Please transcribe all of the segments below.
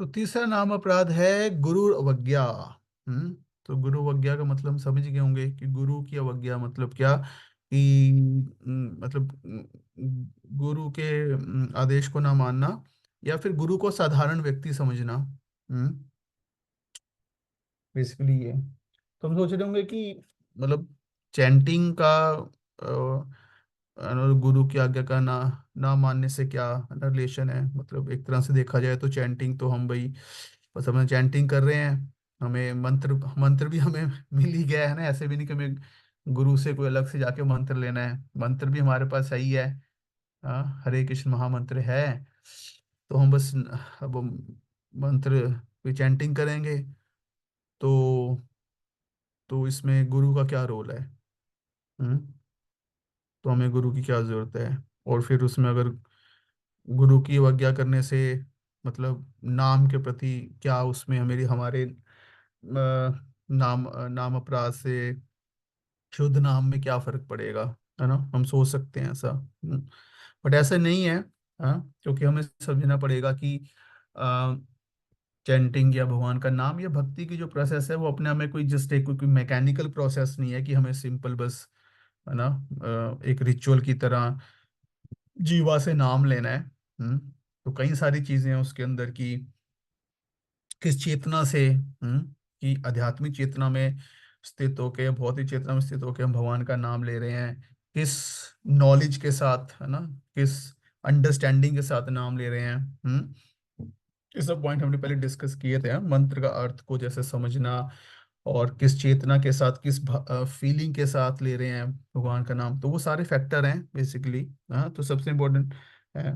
तो तीसरा नाम अपराध है गुरु अवज्ञा। हम्म। तो गुरु अवज्ञा का मतलब हम समझ गए होंगे कि गुरु की अवज्ञा मतलब क्या, कि मतलब गुरु के आदेश को ना मानना, या फिर गुरु को साधारण व्यक्ति समझना। बेसिकली ये तो हम सोच रहे होंगे कि मतलब चैंटिंग का गुरु की आज्ञा का ना मानने से क्या रिलेशन है। मतलब एक तरह से देखा जाए तो चैंटिंग तो हम भाई बस हमें चैंटिंग कर रहे हैं, हमें मंत्र मंत्र भी हमें मिल ही गया है ना। ऐसे भी नहीं कि हमें गुरु से कोई अलग से जाके मंत्र लेना है, मंत्र भी हमारे पास सही है। हाँ, हरे कृष्ण महामंत्र है। तो हम बस अब हम मंत्र की चैंटिंग करेंगे। तो इसमें गुरु का क्या रोल है। हम्म। तो हमें गुरु की क्या जरूरत है। और फिर उसमें अगर गुरु की अवज्ञा करने से मतलब नाम के प्रति क्या उसमें हमारी हमारे नाम अपराध से शुद्ध नाम में क्या फर्क पड़ेगा, है ना। हम सोच सकते हैं ऐसा, बट ऐसा नहीं है। हाँ, क्योंकि हमें समझना पड़ेगा कि चैंटिंग या भगवान का नाम या भक्ति की जो प्रोसेस है वो अपने आप में कोई जस्ट एक कोई मैकेनिकल प्रोसेस नहीं है कि हमें सिंपल बस, है ना, एक रिचुअल की तरह जीवा से नाम लेना है। तो कई सारी चीजें हैं उसके अंदर की, किस चेतना से, कि आध्यात्मिक चेतना में स्थित होके, भौतिक चेतना में स्थित होके हम भगवान का नाम ले रहे हैं, किस नॉलेज के साथ, है ना, किस अंडरस्टैंडिंग के साथ नाम ले रहे हैं। ये सब पॉइंट हमने पहले डिस्कस किए थे। मंत्र का अर्थ को जैसे समझना, और किस चेतना के साथ, किस फीलिंग के साथ ले रहे हैं भगवान का नाम, तो वो सारे फैक्टर हैं बेसिकली। हाँ, तो सबसे इम्पोर्टेंट है।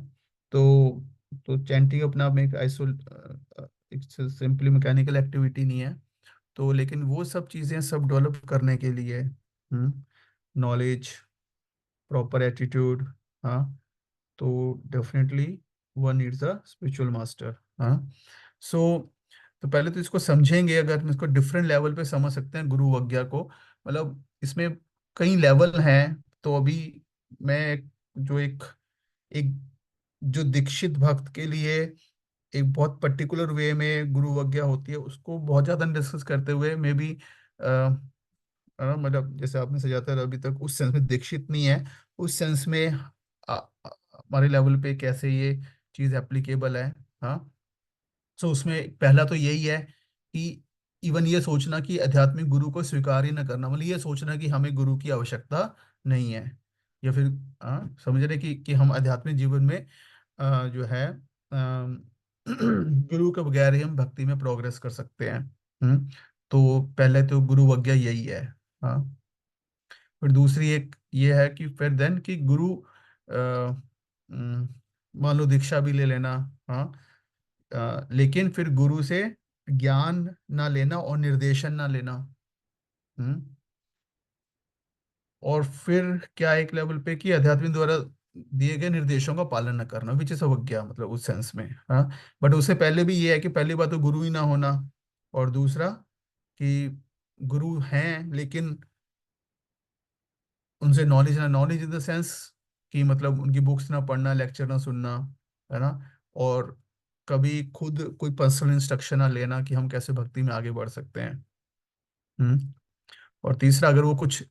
तो चैंटिंग अपने आप में एक सिंपली मैकेनिकल एक्टिविटी नहीं है। तो लेकिन वो सब चीज़ें सब डेवलप करने के लिए नॉलेज, प्रॉपर एटीट्यूड, हाँ, तो definitely one needs a spiritual master. हाँ। सो तो पहले तो इसको समझेंगे, अगर हम इसको डिफरेंट लेवल पे समझ सकते हैं गुरु अवज्ञा को। मतलब इसमें कई लेवल हैं। तो अभी मैं जो एक एक जो दीक्षित भक्त के लिए एक बहुत पर्टिकुलर वे में गुरु अवज्ञा होती है उसको बहुत ज्यादा डिस्कस करते हुए मे बी मतलब जैसे आपने सजाता है अभी तक उस सेंस में दीक्षित नहीं है, उस सेंस में हमारे लेवल पे कैसे ये चीज एप्लीकेबल है। हाँ। सो उसमें पहला तो यही है कि इवन ये सोचना कि आध्यात्मिक गुरु को स्वीकार ही ना करना, मतलब ये सोचना कि हमें गुरु की आवश्यकता नहीं है। या फिर समझ रहे कि हम आध्यात्मिक जीवन में जो है गुरु के बगैर ही हम भक्ति में प्रोग्रेस कर सकते हैं। तो पहले तो गुरु आज्ञा यही है। हाँ। फिर दूसरी एक ये है कि फिर देन कि गुरु मान लो दीक्षा भी ले लेना। हाँ। लेकिन फिर गुरु से ज्ञान ना लेना और निर्देशन ना लेना। हम्म। और फिर क्या एक लेवल पे कि अध्यात्म द्वारा दिए गए निर्देशों का पालन न करना, विच इज अवज्ञा, मतलब उस सेंस में। हाँ। बट उससे पहले भी ये है कि पहली बात तो गुरु ही ना होना, और दूसरा कि गुरु हैं लेकिन उनसे नॉलेज ना, नॉलेज इन द सेंस कि मतलब उनकी बुक्स ना पढ़ना, लेक्चर ना सुनना, है ना। और कभी खुद कोई पर्सनल इंस्ट्रक्शन ना लेना कि हम कैसे भक्ति में आगे बढ़ सकते हैं। हम्म। और तीसरा, अगर वो कुछ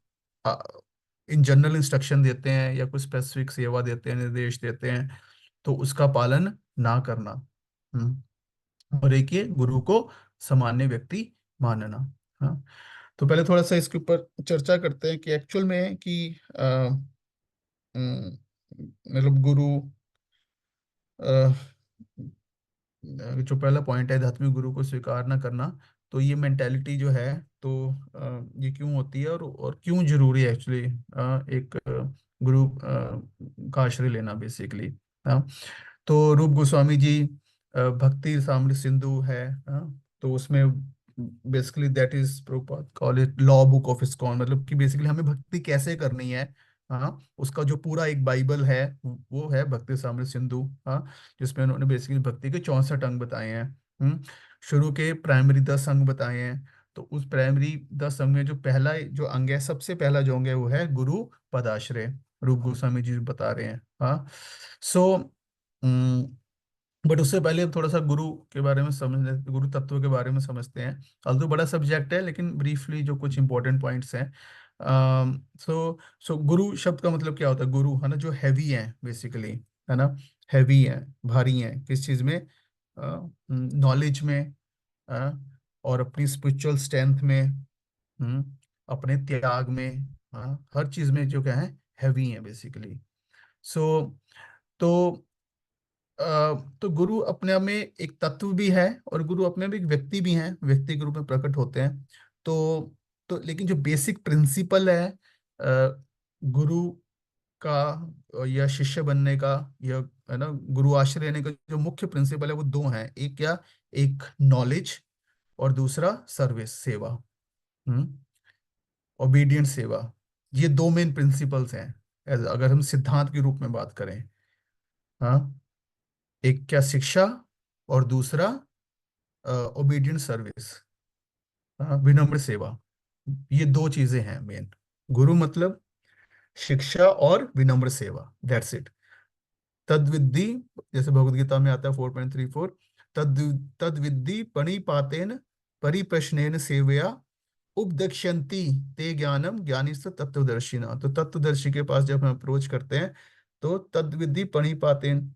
इन जनरल इंस्ट्रक्शन देते हैं या कुछ स्पेसिफिक सेवा देते हैं, निर्देश देते हैं, तो उसका पालन ना करना। और एक ये गुरु को सामान्य व्यक्ति मानना। हाँ। तो पहले थोड़ा सा इसके ऊपर चर्चा करते हैं कि एक्चुअल में कि मतलब गुरु जो पहला पॉइंट है आध्यात्मिक गुरु को स्वीकार ना करना, तो ये मेंटेलिटी जो है, तो ये क्यों होती है, और क्यों जरूरी है एक्चुअली एक गुरु का आश्रय लेना बेसिकली। हाँ। तो रूप गोस्वामी जी भक्ति रामृत सिंधु है। हाँ। तो उसमें बेसिकली दैट इज प्रोपात call it law book of ISKCON, मतलब कि बेसिकली हमें भक्ति कैसे करनी है। हाँ। उसका जो पूरा एक बाइबल है वो है भक्ति रामृत सिंधु। हाँ। जिसमें उन्होंने बेसिकली भक्ति के 64 अंग बताए हैं। शुरू के प्राइमरी 10 अंग बताए हैं। तो उस प्राइमरी 10 अंग में जो पहला जो अंग है, सबसे पहला जो अंग है वो है गुरु पदाश्रय। रूप गोस्वामी जी बता रहे हैं। हाँ। सो बट उससे पहले थोड़ा सा गुरु के बारे में समझने, गुरु तत्व के बारे में समझते हैं। although बड़ा सब्जेक्ट है, लेकिन ब्रीफली जो कुछ इंपॉर्टेंट पॉइंट्स हैं। सो गुरु शब्द का मतलब क्या होता है? गुरु है ना, जो हैवी है बेसिकली, है ना, हैवी है, भारी है किस चीज में? नॉलेज में, और अपनी स्पिरिचुअल स्ट्रेंथ में, अपने त्याग में, हर चीज में जो क्या है, हैवी है बेसिकली। सो तो अ, तो गुरु अपने आप में एक तत्व भी है, और गुरु अपने में एक व्यक्ति भी है, व्यक्ति के रूप में प्रकट होते हैं। तो लेकिन जो बेसिक प्रिंसिपल है गुरु का, या शिष्य बनने का, या है ना गुरु आश्रय लेने का, जो मुख्य प्रिंसिपल है वो दो हैं। एक क्या? एक नॉलेज, और दूसरा सर्विस, सेवा, ओबीडियंट सेवा। ये दो मेन प्रिंसिपल्स हैं, अगर हम सिद्धांत के रूप में बात करें। हाँ, एक क्या? शिक्षा, और दूसरा ओबीडियंट सर्विस, विनम्र सेवा। ये दो चीजें हैं मेन। गुरु मतलब शिक्षा और विनम्र सेवा, दैट्स इट। तद्विद्धि, जैसे भगवत गीता में आता है 4.34, तद तद्विद्धि पणिपातेन परिप्रश्नेन सेवया उपदक्ष्यन्ति ते ज्ञानम ज्ञानिस्ස तत्वदर्शिना। तो तत्वदर्शी के पास जब हम अप्रोच करते हैं, तो तद्विद्धि पणिपातेन,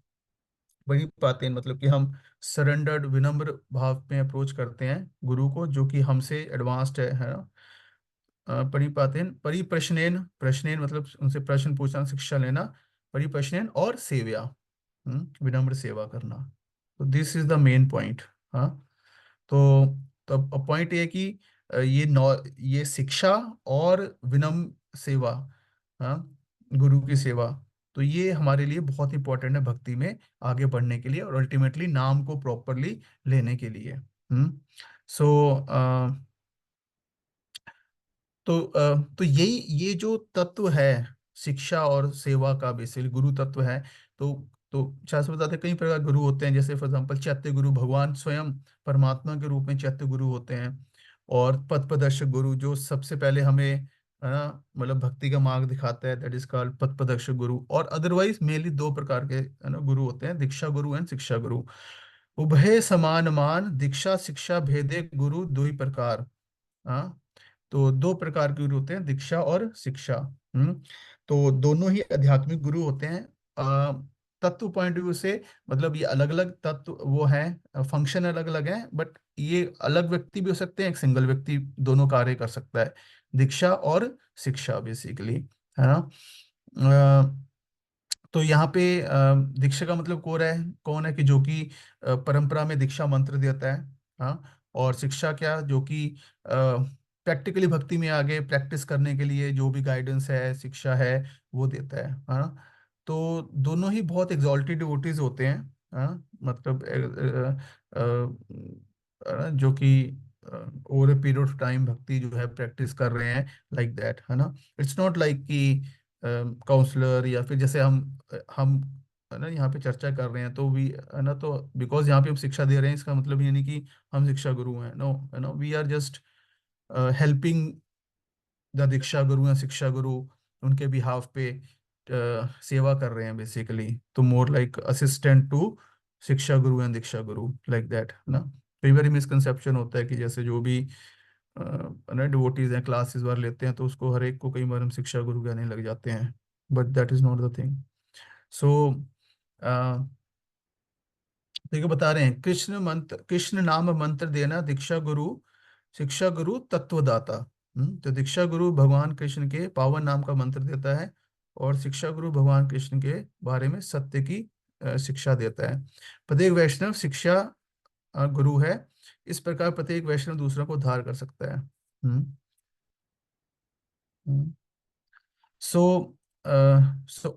मतलब कि हम सरेंडर्ड विनम्र भाव में अप्रोच करते हैं गुरु को, जो कि हमसे एडवांस्ड है ना। परिपातेन परिप्रश्नेन, प्रश्नेन मतलब उनसे प्रश्न पूछना, शिक्षा लेना। परिप्रश्नेन और सेव्या, विनम्र सेवा करना। तो this is the main point. हाँ, तो अब पॉइंट ये है कि ये शिक्षा और विनम्र सेवा, हाँ, गुरु की सेवा, तो ये हमारे लिए बहुत इंपॉर्टेंट है भक्ति में आगे बढ़ने के लिए, और अल्टीमेटली नाम को प्रॉपरली लेने के लिए। सो तो यही, ये जो तत्व है शिक्षा और सेवा का, बेसिकली गुरु तत्व है। तो शास्त्र बताते हैं कई प्रकार के गुरु होते हैं, जैसे फॉर एग्जाम्पल चैत्य गुरु, भगवान स्वयं परमात्मा के रूप में चैत्य गुरु होते हैं। और पथ प्रदर्शक गुरु, जो सबसे पहले हमें, है ना, मतलब भक्ति का मार्ग दिखाता है, दैट इज कॉल्ड पथ प्रदर्शक गुरु। और अदरवाइज मेनली दो प्रकार के, है ना, गुरु होते हैं, दीक्षा गुरु एंड शिक्षा गुरु। उभय समान मान दीक्षा शिक्षा भेदे गुरु दो ही प्रकार। हाँ, तो दो प्रकार के गुरु होते हैं, दीक्षा और शिक्षा। हम्म तो दोनों ही आध्यात्मिक गुरु होते हैं। तत्व पॉइंट ऑफ व्यू से, मतलब ये अलग अलग तत्व वो हैं, फंक्शन अलग अलग हैं, बट ये अलग व्यक्ति भी हो सकते हैं, एक सिंगल व्यक्ति दोनों कार्य कर सकता है, दीक्षा और शिक्षा बेसिकली, है ना। तो यहाँ पे दीक्षा का मतलब कौन है कि जो कि परंपरा में दीक्षा मंत्र देता है। हाँ, और शिक्षा क्या? जो कि प्रैक्टिकली भक्ति में आगे प्रैक्टिस करने के लिए जो भी गाइडेंस है, शिक्षा है, वो देता है। हाँ, तो दोनों ही बहुत एग्जॉल्टेड डिवोटीज होते हैं। हाँ, मतलब जो कि over a period of time भक्ति जो है प्रैक्टिस कर रहे हैं, लाइक दैट, है ना। इट्स नॉट लाइक कि काउंसलर, या फिर जैसे हम है ना यहाँ पे चर्चा कर रहे हैं, तो भी है ना, तो बिकॉज यहाँ पे हम शिक्षा दे रहे हैं, इसका मतलब ये नहीं कि हम शिक्षा गुरु हैं। नो, है ना, we are just helping the दीक्षा गुरु या शिक्षा गुरु, उनके बिहाफ पे सेवा कर रहे हैं बेसिकली। तो मोर लाइक असिस्टेंट टू शिक्षा गुरु and Diksha Guru, like that, है ना। कई बार मिसकंसेप्शन होता है कि जैसे जो भी ना डिवोटीज हैं, क्लासेस बार लेते हैं, तो उसको हर एक को कई बार हम शिक्षा गुरु कहने लग जाते हैं, but that is not the thing. So देखो, बता रहे हैं, कृष्ण नाम मंत्र देना दीक्षा गुरु, शिक्षा गुरु तत्वदाता। तो दीक्षा गुरु भगवान कृष्ण के पावन नाम का मंत्र देता है, और शिक्षा गुरु भगवान कृष्ण के बारे में सत्य की शिक्षा देता है। प्रत्येक वैष्णव शिक्षा गुरु है। इस प्रकार प्रत्येक वैष्णव दूसरों को उद्धार कर सकता है। हम्म सो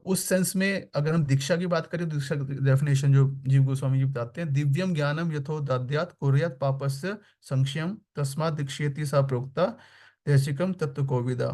उस सेंस में अगर हम दीक्षा की बात करें, तो दीक्षा डेफिनेशन जो जीव गोस्वामी जी बताते हैं, दिव्यम ज्ञानम यथो दद्यात् कुर्यात् पापस्य संक्षयम तस्मात् दीक्षेति सा प्रोक्ता देशिकम तत्व कोविदा।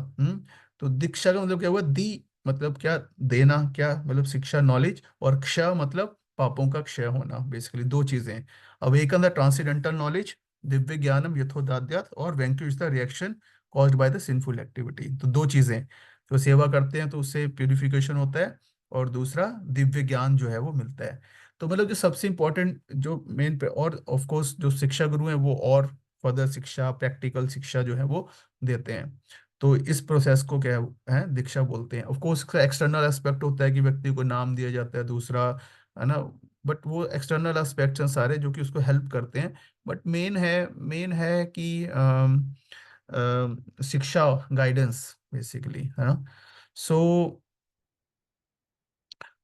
तो दीक्षा का मतलब क्या हुआ? दी मतलब क्या? देना, क्या मतलब? शिक्षा, नॉलेज, और क्षय मतलब पापों का क्षय होना, बेसिकली दो चीजें। Awaken the transcendental knowledge, Divya ज्ञानम यथो दद्यात्, और vanquish the reaction caused by the sinful activity. तो दो चीजें, तो सेवा करते हैं तो उससे प्यूरिफिकेशन होता है, और दूसरा दिव्य ज्ञान जो है वो मिलता है। तो मतलब जो सबसे इम्पोर्टेंट जो मेन पे, और ऑफ कोर्स जो शिक्षा गुरु हैं वो और फर्दर शिक्षा, प्रैक्टिकल शिक्षा जो है वो देते हैं। तो इस प्रोसेस को क्या है, दीक्षा बोलते हैं। ऑफ कोर्स इसका एक्सटर्नल एस्पेक्ट होता है कि व्यक्ति को नाम दिया जाता है दूसरा, है ना, बट वो एक्सटर्नल एस्पेक्ट्स हैं सारे जो कि उसको हेल्प करते हैं। बट मेन है कि शिक्षा, गाइडेंस बेसिकली, है ना। सो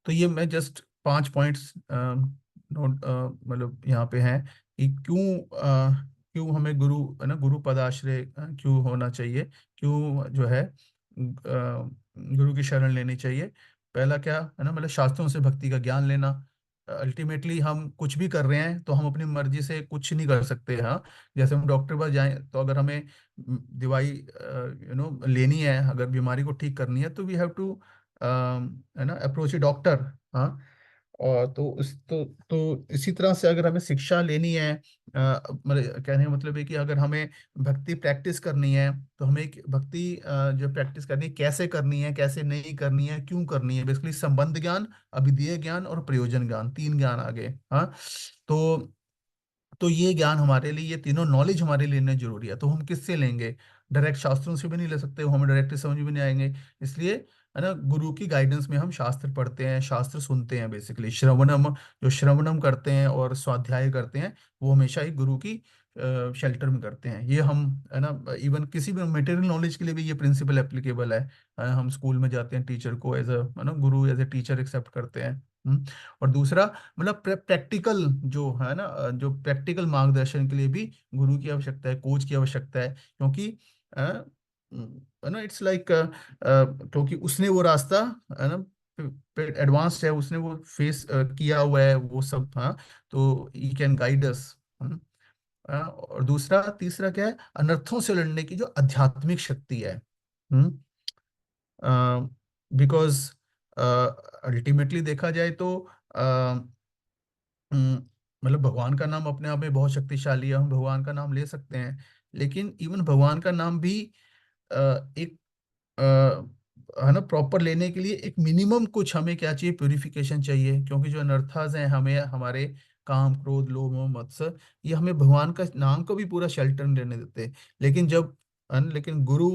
तो ये मैं जस्ट 5 पॉइंट्स नोट मतलब यहाँ पे हैं कि क्यों हमें गुरु, है ना, गुरु पदाश्रय क्यों होना चाहिए, क्यों जो है गुरु की शरण लेनी चाहिए। पहला क्या है ना, मतलब शास्त्रों से भक्ति का ज्ञान लेना। अल्टीमेटली हम कुछ भी कर रहे हैं तो हम अपनी मर्जी से कुछ नहीं कर सकते। हाँ, जैसे हम डॉक्टर पास जाएं तो अगर हमें दवाई लेनी है, अगर बीमारी को ठीक करनी है, तो वी हैव टू, है ना, अप्रोच ए डॉक्टर। हाँ, और तो इसी तरह से अगर हमें शिक्षा लेनी है, मतलब कहने का मतलब है कि अगर हमें भक्ति प्रैक्टिस करनी है तो हमें एक भक्ति जो प्रैक्टिस करनी है, कैसे करनी है, कैसे नहीं करनी है, क्यों करनी है, बेसिकली संबंध ज्ञान, अभिधेय ज्ञान और प्रयोजन ज्ञान, 3 ज्ञान आ गए। हाँ, तो तो ये ज्ञान हमारे लिए, ये तीनों नॉलेज हमारे लिए लेना जरूरी है। तो हम किससे लेंगे? डायरेक्ट शास्त्रों से भी नहीं ले सकते, वो हमें डायरेक्ट समझ भी नहीं आएंगे। इसलिए, है ना, गुरु की गाइडेंस में हम शास्त्र पढ़ते हैं, शास्त्र सुनते हैं, बेसिकली श्रवणम, जो श्रवणम करते हैं और स्वाध्याय करते हैं, वो हमेशा ही गुरु की शेल्टर में करते हैं। ये हम, है ना, इवन किसी भी मटेरियल नॉलेज के लिए भी ये प्रिंसिपल एप्लीकेबल है। हम स्कूल में जाते हैं, टीचर को एज अ, है ना, गुरु एज ए टीचर एक्सेप्ट करते हैं। और दूसरा, मतलब प्रैक्टिकल जो है ना, जो प्रैक्टिकल मार्गदर्शन के लिए भी गुरु की आवश्यकता है, कोच की आवश्यकता है। क्योंकि है ना, इट्स लाइक, क्योंकि उसने वो रास्ता, है ना, एडवांस्ड है, उसने वो फेस किया हुआ है वो सब। हाँ, तो ही कैन गाइड अस। और दूसरा, तीसरा क्या है, अनर्थों से लड़ने की जो आध्यात्मिक शक्ति है। बिकॉज अल्टीमेटली देखा जाए तो हम्म, मतलब भगवान का नाम अपने आप में बहुत शक्तिशाली है, हम भगवान का नाम ले सकते हैं। लेकिन इवन भगवान का नाम भी एक, है ना, प्रॉपर लेने के लिए एक मिनिमम कुछ हमें क्या चाहिए, प्यूरिफिकेशन चाहिए। क्योंकि जो अनर्थाज हैं हमें, हमारे काम, क्रोध, लोभ, मोह, मत्सर, ये हमें भगवान का नाम को भी पूरा शेल्टर नहीं लेने देते। लेकिन जब, लेकिन गुरु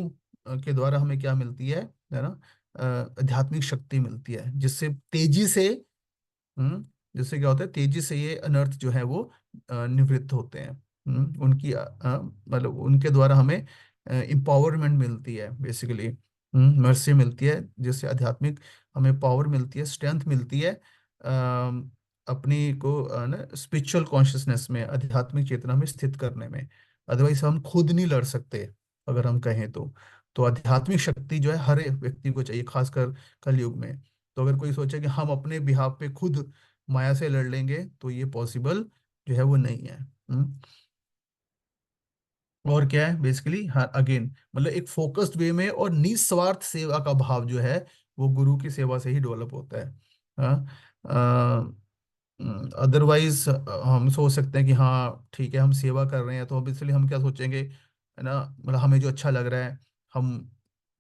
के द्वारा हमें क्या मिलती है ना, आध्यात्मिक शक्ति मिलती है, जिससे तेजी से, जिससे क्या होता है, तेजी से ये अनर्थ जो है वो निवृत्त होते हैं। उनकी मतलब उनके द्वारा हमें एम्पावरमेंट मिलती है, बेसिकली मर्सी मिलती है, जिससे आध्यात्मिक हमें पावर मिलती है, स्ट्रेंथ मिलती है, अपनी को ना स्पिरिचुअल कॉन्शियसनेस में, आध्यात्मिक चेतना में स्थित करने में। अदरवाइज हम खुद नहीं लड़ सकते, अगर हम कहें तो आध्यात्मिक शक्ति जो है हर एक व्यक्ति को चाहिए, खासकर कलयुग में। तो अगर कोई सोचे कि हम अपने बिहाफ पे खुद माया से लड़ लेंगे, तो ये पॉसिबल जो है वो नहीं है। और क्या है बेसिकली, हाँ, अगेन मतलब एक फोकस्ड वे में और निस्वार्थ सेवा का भाव जो है वो गुरु की सेवा से ही डेवलप होता है। हाँ, अदरवाइज हम सोच सकते हैं कि हाँ ठीक है, हम सेवा कर रहे हैं तो ऑब्वियसली हम क्या सोचेंगे, है ना, मतलब हमें जो अच्छा लग रहा है, हम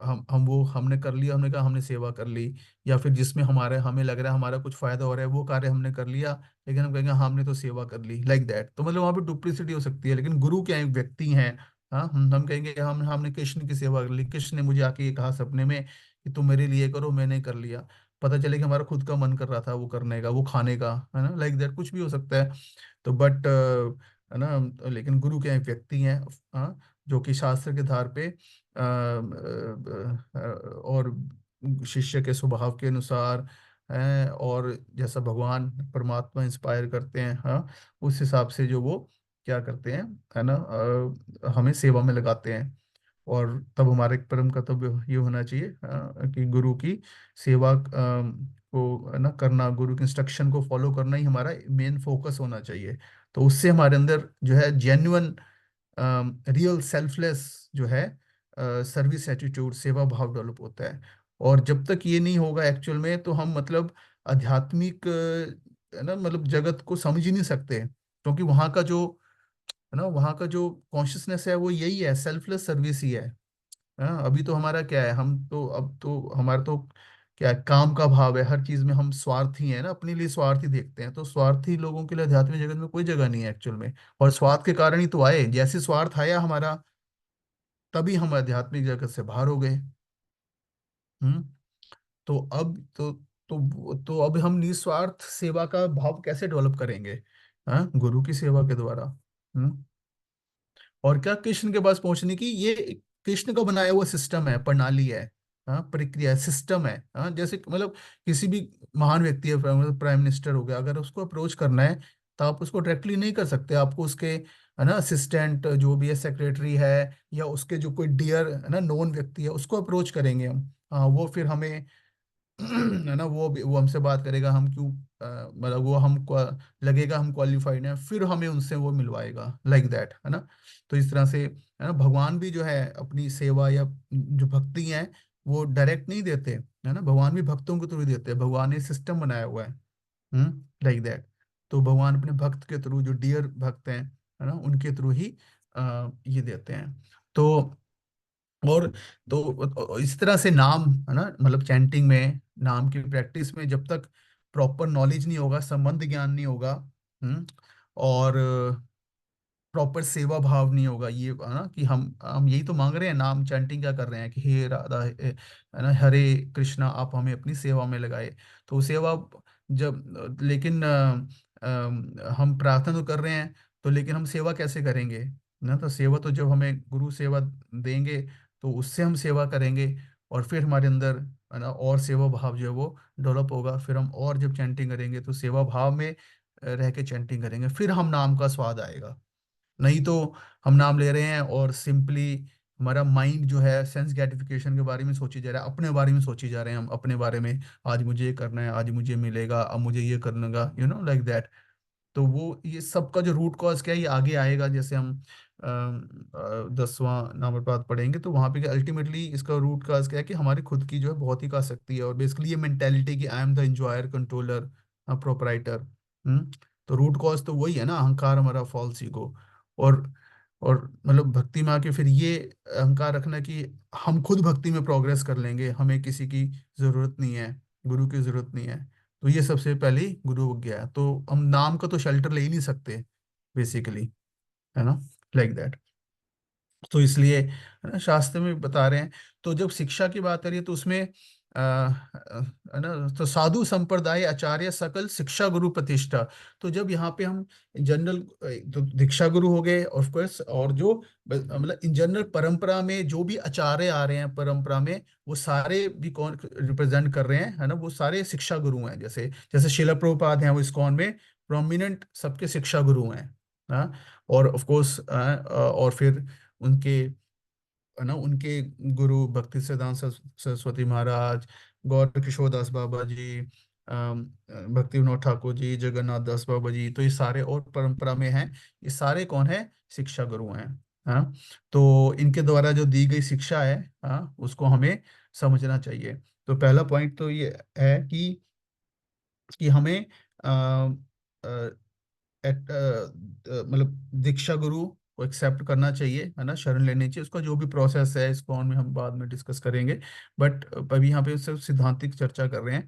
हम वो हमने कर लिया, हमने कहा हमने सेवा कर ली। या फिर जिसमें हमारे, हमें लग रहा है हमारा कुछ फायदा हो रहा है, वो कार्य हमने कर लिया, लेकिन हम कहेंगे हाँ, हमने तो सेवा कर ली, लाइक दैट। तो मतलब वहाँ पे डुप्लीसिटी हो सकती है। लेकिन गुरु क्या एक व्यक्ति हैं। हाँ, हम कहेंगे हमने कृष्ण की सेवा कर ली, कृष्ण ने मुझे आके ये कहा सपने में कि तुम मेरे लिए करो, मैंने कर लिया। पता चले कि हमारा खुद का मन कर रहा था वो करने का, वो खाने का, है ना, लाइक दैट कुछ भी हो सकता है। तो बट, है ना, लेकिन गुरु क्या एक व्यक्ति हैं, हाँ, जो कि शास्त्र के आधार पे और शिष्य के स्वभाव के अनुसार है, और जैसा भगवान परमात्मा इंस्पायर करते हैं, हाँ, उस हिसाब से जो वो क्या करते हैं, है ना, हमें सेवा में लगाते हैं। और तब हमारे परम कर्तव्य ये होना चाहिए कि गुरु की सेवा को, है ना, करना, गुरु के इंस्ट्रक्शन को फॉलो करना ही हमारा मेन फोकस होना चाहिए। तो उससे हमारे अंदर जो है जेन्युइन, रियल सेल्फलेस जो है सर्विस एटीट्यूड, सेवा भाव डेवलप होता है। और जब तक ये नहीं होगा एक्चुअल में, तो हम मतलब आध्यात्मिक, है ना, मतलब जगत को समझ ही नहीं सकते। क्योंकि वहाँ का जो, है ना, वहाँ का जो कॉन्शियसनेस है वो यही है, सेल्फलेस सर्विस ही है। हाँ, अभी तो हमारा क्या है, हम तो अब तो हमारा तो क्या है, काम का भाव है, हर चीज में हम स्वार्थी हैं ना, अपने लिए स्वार्थी देखते हैं। तो स्वार्थी लोगों के लिए आध्यात्मिक जगत में कोई जगह नहीं है एक्चुअल में। और स्वार्थ के कारण ही तो आए, जैसे स्वार्थ आया हमारा, तभी हम आध्यात्मिक जगत से बाहर हो गए। हम्म। तो अब तो अब हम निस्वार्थ सेवा का भाव कैसे डेवलप करेंगे? हाँ, गुरु की सेवा के द्वारा। हम्म। और क्या, कृष्ण के पास पहुंचने की ये कृष्ण का बनाया हुआ सिस्टम है, प्रणाली है। हाँ, प्रक्रिया है, सिस्टम है। हाँ, जैसे मतलब किसी भी महान व्यक्ति है, प्राइम मिनिस्टर हो गया, अगर उसको अप्रोच करना है तो आप उसको डायरेक्टली नहीं कर सकते, आपको उसके है ना असिस्टेंट जो भी है, सेक्रेटरी है, या उसके जो कोई डियर है ना नोन व्यक्ति है, उसको अप्रोच करेंगे हम। हाँ, वो फिर हमें है ना, वो हमसे बात करेगा, हम क्यों मतलब वो हम लगेगा हम क्वालिफाइड हैं, फिर हमें उनसे वो मिलवाएगा, लाइक दैट, है ना। तो इस तरह से है ना, भगवान भी जो है अपनी सेवा या जो भक्ति है वो डायरेक्ट नहीं देते, है ना, भगवान भी भक्तों के थ्रू ही देते हैं, भगवान ने सिस्टम बनाया हुआ है। Like that. तो भगवान अपने भक्त के थ्रू, जो डियर भक्त हैं, है ना, उनके थ्रू ही ये देते हैं। तो और इस तरह से नाम, है ना, मतलब चैंटिंग में, नाम की प्रैक्टिस में, जब तक प्रॉपर नॉलेज नहीं होगा, संबंध ज्ञान नहीं होगा, और प्रॉपर सेवा भाव नहीं होगा, ये है ना, कि हम यही तो मांग रहे हैं, नाम चैंटिंग क्या कर रहे हैं कि हे राधा, है ना, हरे कृष्णा, आप हमें अपनी सेवा में लगाए। तो सेवा जब, लेकिन हम प्रार्थना तो कर रहे हैं, तो लेकिन हम सेवा कैसे करेंगे ना? तो सेवा तो जब हमें गुरु सेवा देंगे, तो उससे हम सेवा करेंगे, और फिर हमारे अंदर, है ना, और सेवा भाव जो है वो डेवलप होगा। फिर हम और जब चैंटिंग करेंगे तो सेवा भाव में रह के चैंटिंग करेंगे, फिर हम नाम का स्वाद आएगा। नहीं तो हम नाम ले रहे हैं और सिंपली हमारा माइंड जो है सेंस ग्रेटिफिकेशन के बारे में सोची जा रहा है, अपने बारे में सोची जा रहे हैं हम, अपने बारे में, आज मुझे ये करना है, आज मुझे मिलेगा, अब मुझे ये करने का, लाइक दैट। तो वो ये सब का जो रूट कॉज क्या है, ये आगे आएगा, जैसे हम 10वां नंबर पाठ पढ़ेंगे, तो वहां पे अल्टीमेटली इसका रूट कॉज क्या है कि हमारी खुद की जो है भौतिक आसक्ति है, और बेसिकली ये मेंटेलिटी कि I am the enjoyer, controller, proprietor. तो रूट कॉज तो वही है ना, अहंकार, हमारा फॉल्स ईगो। और और मतलब भक्ति में आके फिर ये अहंकार रखना कि हम खुद भक्ति में प्रोग्रेस कर लेंगे, हमें किसी की जरूरत नहीं है, गुरु की जरूरत नहीं है। तो ये सबसे पहली गुरु विज्ञा है। तो हम नाम का तो शेल्टर ले ही नहीं सकते बेसिकली, है ना, लाइक दैट। तो इसलिए है ना, शास्त्र में बता रहे हैं। तो जब शिक्षा की बात करिए तो उसमें है ना, तो साधु संप्रदाय आचार्य सकल शिक्षा गुरु प्रतिष्ठा। तो जब यहाँ पे हम जनरल, तो दीक्षा गुरु हो गए ऑफ कोर्स, और जो मतलब इन जनरल परंपरा में जो भी आचार्य आ रहे हैं परंपरा में, वो सारे भी कौन रिप्रेजेंट कर रहे हैं, है ना, वो सारे शिक्षा गुरु हैं। जैसे जैसे शिला प्रभुपाद हैं, वो इस्कॉन में प्रोमिनेंट सबके शिक्षा गुरु हैं। हाँ, और ऑफ कोर्स और फिर उनके, है ना, उनके गुरु भक्ति सिद्धांत सरस्वती महाराज, गौर किशोर दास बाबा जी, भक्ति विनोद ठाकुर जी, जगन्नाथ दास बाबा जी, तो ये सारे और परंपरा में हैं। ये सारे कौन है? शिक्षा गुरु हैं। हाँ, तो इनके द्वारा जो दी गई शिक्षा है, हाँ, उसको हमें समझना चाहिए। तो पहला पॉइंट तो ये है कि हमें मतलब दीक्षा गुरु को एक्सेप्ट करना चाहिए, है ना, शरण लेनी चाहिए। उसका जो भी प्रोसेस है, इसको में हम बाद में डिस्कस करेंगे, बट अभी यहाँ पे सिर्फ सिद्धांतिक चर्चा कर रहे हैं।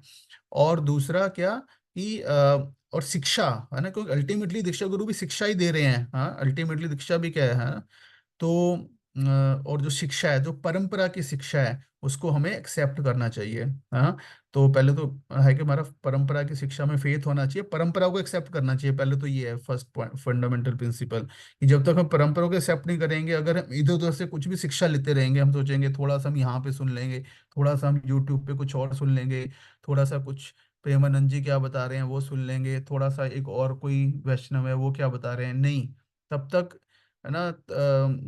और दूसरा क्या कि और शिक्षा, है ना, क्योंकि अल्टीमेटली दीक्षा गुरु भी शिक्षा ही दे रहे हैं। हाँ, अल्टीमेटली दीक्षा भी क्या है ना? तो और जो शिक्षा है, जो परंपरा की शिक्षा है, उसको हमें एक्सेप्ट करना चाहिए। हाँ, तो पहले तो है कि हमारा परंपरा की शिक्षा में फेथ होना चाहिए, परंपरा को एक्सेप्ट करना चाहिए, पहले तो ये है फर्स्ट पॉइंट, फंडामेंटल प्रिंसिपल, कि जब तक हम परंपरा को एक्सेप्ट नहीं करेंगे, अगर हम इधर उधर से कुछ भी शिक्षा लेते रहेंगे, हम सोचेंगे थोड़ा सा हम यहाँ पे सुन लेंगे, थोड़ा सा हम यूट्यूब पे कुछ और सुन लेंगे, थोड़ा सा कुछ प्रेमानंद जी क्या बता रहे हैं वो सुन लेंगे, थोड़ा सा एक और कोई वैष्णव है वो क्या बता रहे हैं, नहीं, तब तक, है ना,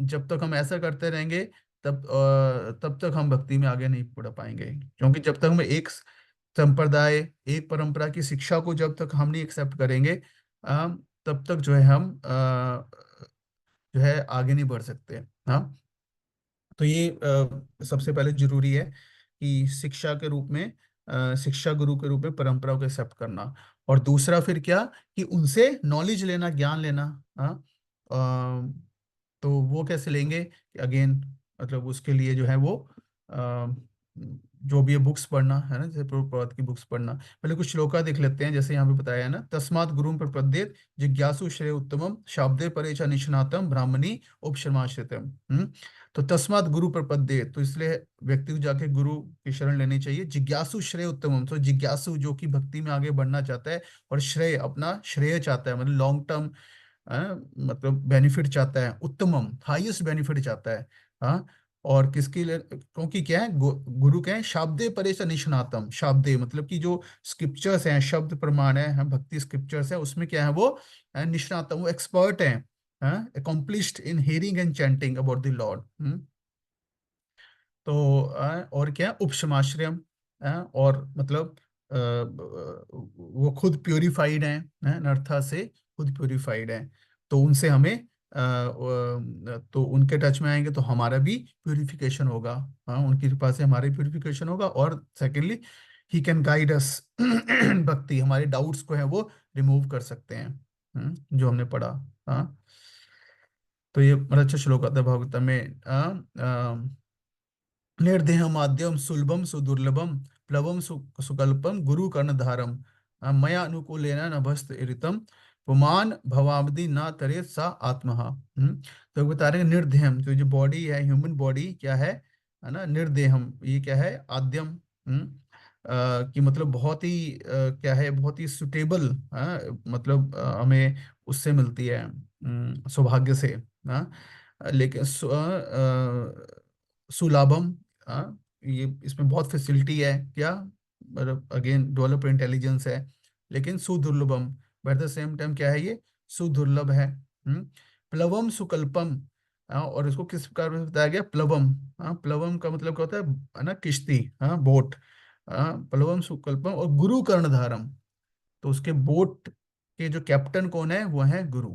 जब तक हम ऐसा करते रहेंगे, तब तक हम भक्ति में आगे नहीं बढ़ पाएंगे। क्योंकि जब तक हम एक संप्रदाय, एक परंपरा की शिक्षा को जब तक हम नहीं एक्सेप्ट करेंगे, तब तक जो है हम जो है आगे नहीं बढ़ सकते। हाँ, तो ये सबसे पहले जरूरी है कि शिक्षा के रूप में, शिक्षा गुरु के रूप में परंपरा को एक्सेप्ट करना। और दूसरा फिर क्या, कि उनसे नॉलेज लेना, ज्ञान लेना। हाँ, तो वो कैसे लेंगे? अगेन मतलब उसके लिए जो है वो जो भी है बुक्स पढ़ना है ना, जैसे प्रभुपाद की बुक्स पढ़ना। पहले कुछ श्लोका देख लेते हैं, जैसे यहाँ पे बताया है ना, तस्मात् गुरुं प्रपद्येत जिज्ञासु श्रेय उत्तमम शाब्दे परे च निष्णातम ब्राह्मणी उपशमाश्रितम। तो तस्मात् गुरु प्रपद्येत, तो इसलिए व्यक्ति को जाके गुरु की शरण लेनी चाहिए। जिज्ञासु श्रेय उत्तमम, तो जिज्ञासु जो कि भक्ति में आगे बढ़ना चाहता है, और श्रेय अपना श्रेय चाहता है, मतलब लॉन्ग टर्म, मतलब बेनिफिट चाहता है, उत्तमम हाईएस्ट बेनिफिट चाहता है। हाँ, और किसके लिए, क्योंकि क्या है, गुरु क्या है, शाब्दे परेश निष्णातम। शाब्दे मतलब कि जो स्क्रिप्चर्स हैं, शब्द प्रमाण है, हम भक्ति स्क्रिप्चर्स है, उसमें क्या है वो निष्णातम, वो एक्सपर्ट है, accomplished in hearing and chanting about the Lord. तो और क्या, उपशमाश्रयम, और मतलब वो खुद प्योरीफाइड हैं, नर्था से खुद प्योरीफाइड हैं। तो उनसे हमें तो उनके टच में आएंगे तो हमारा भी प्योरिफिकेशन होगा। हाँ, उनकी कृपा से हमारी प्योरिफिकेशन होगा, और secondly he can guide us. भक्ति हमारे डाउट्स को है वो रिमूव कर सकते हैं, जो हमने पढ़ा। हाँ, तो ये बड़ा अच्छा श्लोक आता है भागवत में। निर्देहमाद्यम सुलभम सुदुर्लभम प्लवम सुकल्पम गुरु कर्णधारम मया अनुकूलेन नभस्त ऋतम पुमान भवाब्दि न तरे सा आत्महा। तो बता रहे हैं निर्देहम, तो जो बॉडी है, ह्यूमन बॉडी क्या है ना, निर्देहम ये क्या है, आद्यम। कि मतलब बहुत ही क्या है, बहुत ही सुटेबल, मतलब हमें उससे मिलती है, सौभाग्य से। हाँ, लेकिन सुलाभम, ये इसमें बहुत फैसिलिटी है क्या, मतलब अगेन डेवलप इंटेलिजेंस है, लेकिन सुदुर्लभम, but at the same time क्या है ये, सुदुर्लभ है। प्लवम सुकल्पम, और इसको किस प्रकार में बताया गया, प्लवम। प्लवम का मतलब क्या होता है ना, किश्ती, बोट। प्लवम सुकल्पम और गुरु कर्णधारम, तो उसके बोट के जो कैप्टन कौन है, वो है गुरु।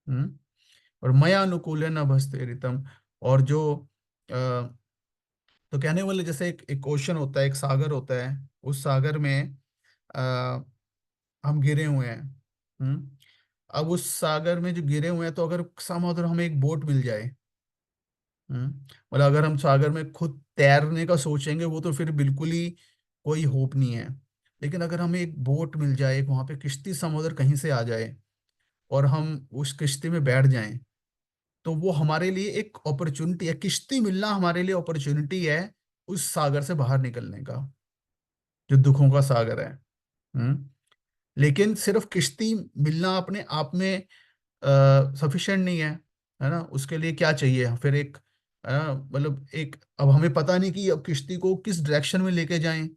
हम्म और मया अनुकूल न भस्ते रितम, और जो तो कहने वाले, जैसे एक ओशन होता है, एक सागर होता है, उस सागर में आ, हम गिरे हुए हैं। हम्म अब उस सागर में जो गिरे हुए हैं, तो अगर समाउदर हमें एक बोट मिल जाए, मतलब अगर हम सागर में खुद तैरने का सोचेंगे, वो तो फिर बिल्कुल ही कोई होप नहीं है। लेकिन अगर हमें एक बोट मिल जाए, एक वहां पे किश्ती समुद्र कहीं से आ जाए, और हम उस किश्ती में बैठ जाएं, तो वो हमारे लिए एक अपॉर्चुनिटी है, किश्ती मिलना हमारे लिए अपॉर्चुनिटी है उस सागर से बाहर निकलने का, जो दुखों का सागर है। हम्म लेकिन सिर्फ किश्ती मिलना अपने आप में सफिशिएंट नहीं है ना, उसके लिए क्या चाहिए फिर, एक मतलब एक, अब हमें पता नहीं कि अब किश्ती को किस डायरेक्शन में लेके जाएं।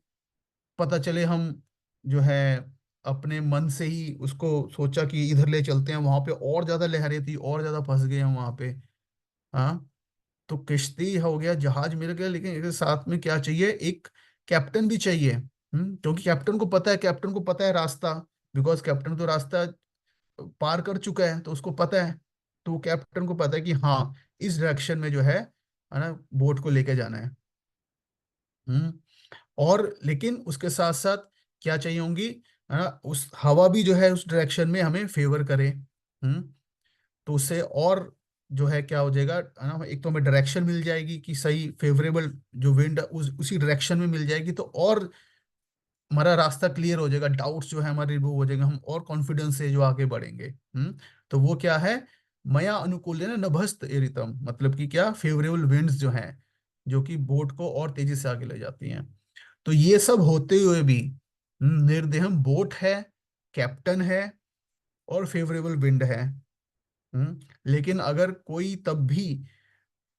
पता चले हम जो है अपने मन से ही उसको सोचा कि इधर ले चलते हैं, वहां पे और ज्यादा लहरें थी, और ज्यादा फंस गए हम वहां पे। हाँ, तो किश्ती हो गया, जहाज मिल गया, लेकिन इसके साथ में क्या चाहिए, एक कैप्टन भी चाहिए। क्योंकि कैप्टन को पता है रास्ता, बिकॉज कैप्टन तो रास्ता पार कर चुका है, तो उसको पता है। तो कैप्टन को पता है कि हाँ, इस डायरेक्शन में जो है ना, बोट को लेके जाना है। हम्म और लेकिन उसके साथ साथ क्या चाहिए होंगी, है ना, उस हवा भी जो है उस डायरेक्शन में हमें फेवर करे। तो उससे और जो है क्या हो जाएगा, है ना, एक तो हमें डायरेक्शन मिल जाएगी कि सही फेवरेबल जो विंड उसी डायरेक्शन में मिल जाएगी, तो और हमारा रास्ता क्लियर हो जाएगा, डाउट्स जो है हमारे रिमूव हो जाएंगे, हम और कॉन्फिडेंस से जो आगे बढ़ेंगे। तो वो क्या है, मया अनुकूल है ना, नभस्त एरितम, मतलब कि क्या, फेवरेबल विंड्स जो हैं, जो कि बोट को और तेजी से आगे ले जाती हैं। तो ये सब होते हुए भी निर्देहम बोट है, कैप्टन है, और फेवरेबल विंड है। लेकिन अगर कोई तब भी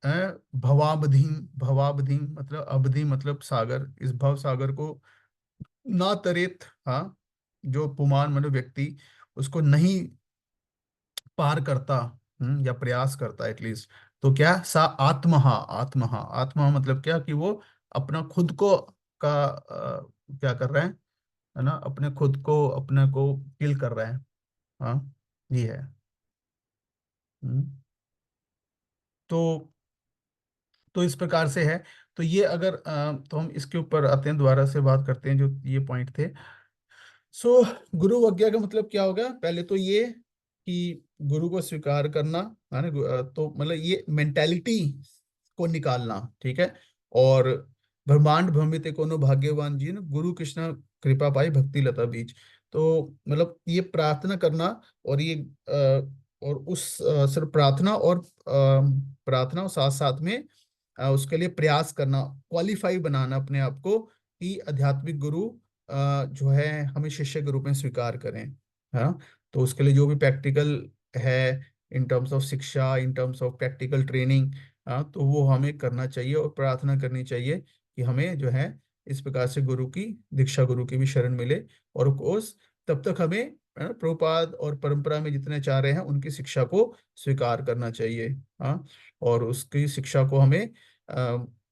अ, भवाबधि, भवाबधि मतलब अवधि मतलब सागर, इस भव सागर को ना तरेत, हाँ, जो पुमान मतलब व्यक्ति उसको नहीं पार करता, या प्रयास करता एटलीस्ट, तो क्या, सा आत्महा, आत्महा, आत्मा मतलब क्या, कि वो अपना खुद को का क्या कर रहे हैं, है ना, अपने खुद को, अपने को किल कर रहे हैं। हाँ, ये है। हम्म, तो इस प्रकार से है। तो ये अगर तो हम इसके ऊपर आते हैं, दोबारा से बात करते हैं जो ये पॉइंट थे। सो गुरु आज्ञा का मतलब क्या होगा, पहले तो ये कि गुरु को स्वीकार करना, है ना, तो मतलब ये मेंटेलिटी को निकालना, ठीक है। और ब्रह्मांड भ्रमित कोनो भाग्यवान जी ने गुरु कृष्णा कृपा पाई भक्ति लता बीच। तो मतलब ये प्रार्थना करना, और ये और उस सिर्फ प्रार्थना और प्रार्थना और साथ साथ में उसके लिए प्रयास करना, क्वालिफाई बनाना अपने आप को कि आध्यात्मिक गुरु जो है हमें शिष्य के रूप में स्वीकार करें। हाँ, तो उसके लिए जो भी प्रैक्टिकल है, इन टर्म्स ऑफ शिक्षा, in terms of practical training, तो वो हमें करना चाहिए और प्रार्थना करनी चाहिए कि हमें जो है इस प्रकार से गुरु की दीक्षा, गुरु की भी शरण मिले। और उस तब तक हमें प्रभुपाद और परंपरा में जितने आचार्य हैं उनकी शिक्षा को स्वीकार करना चाहिए। हाँ, और उसकी शिक्षा को हमें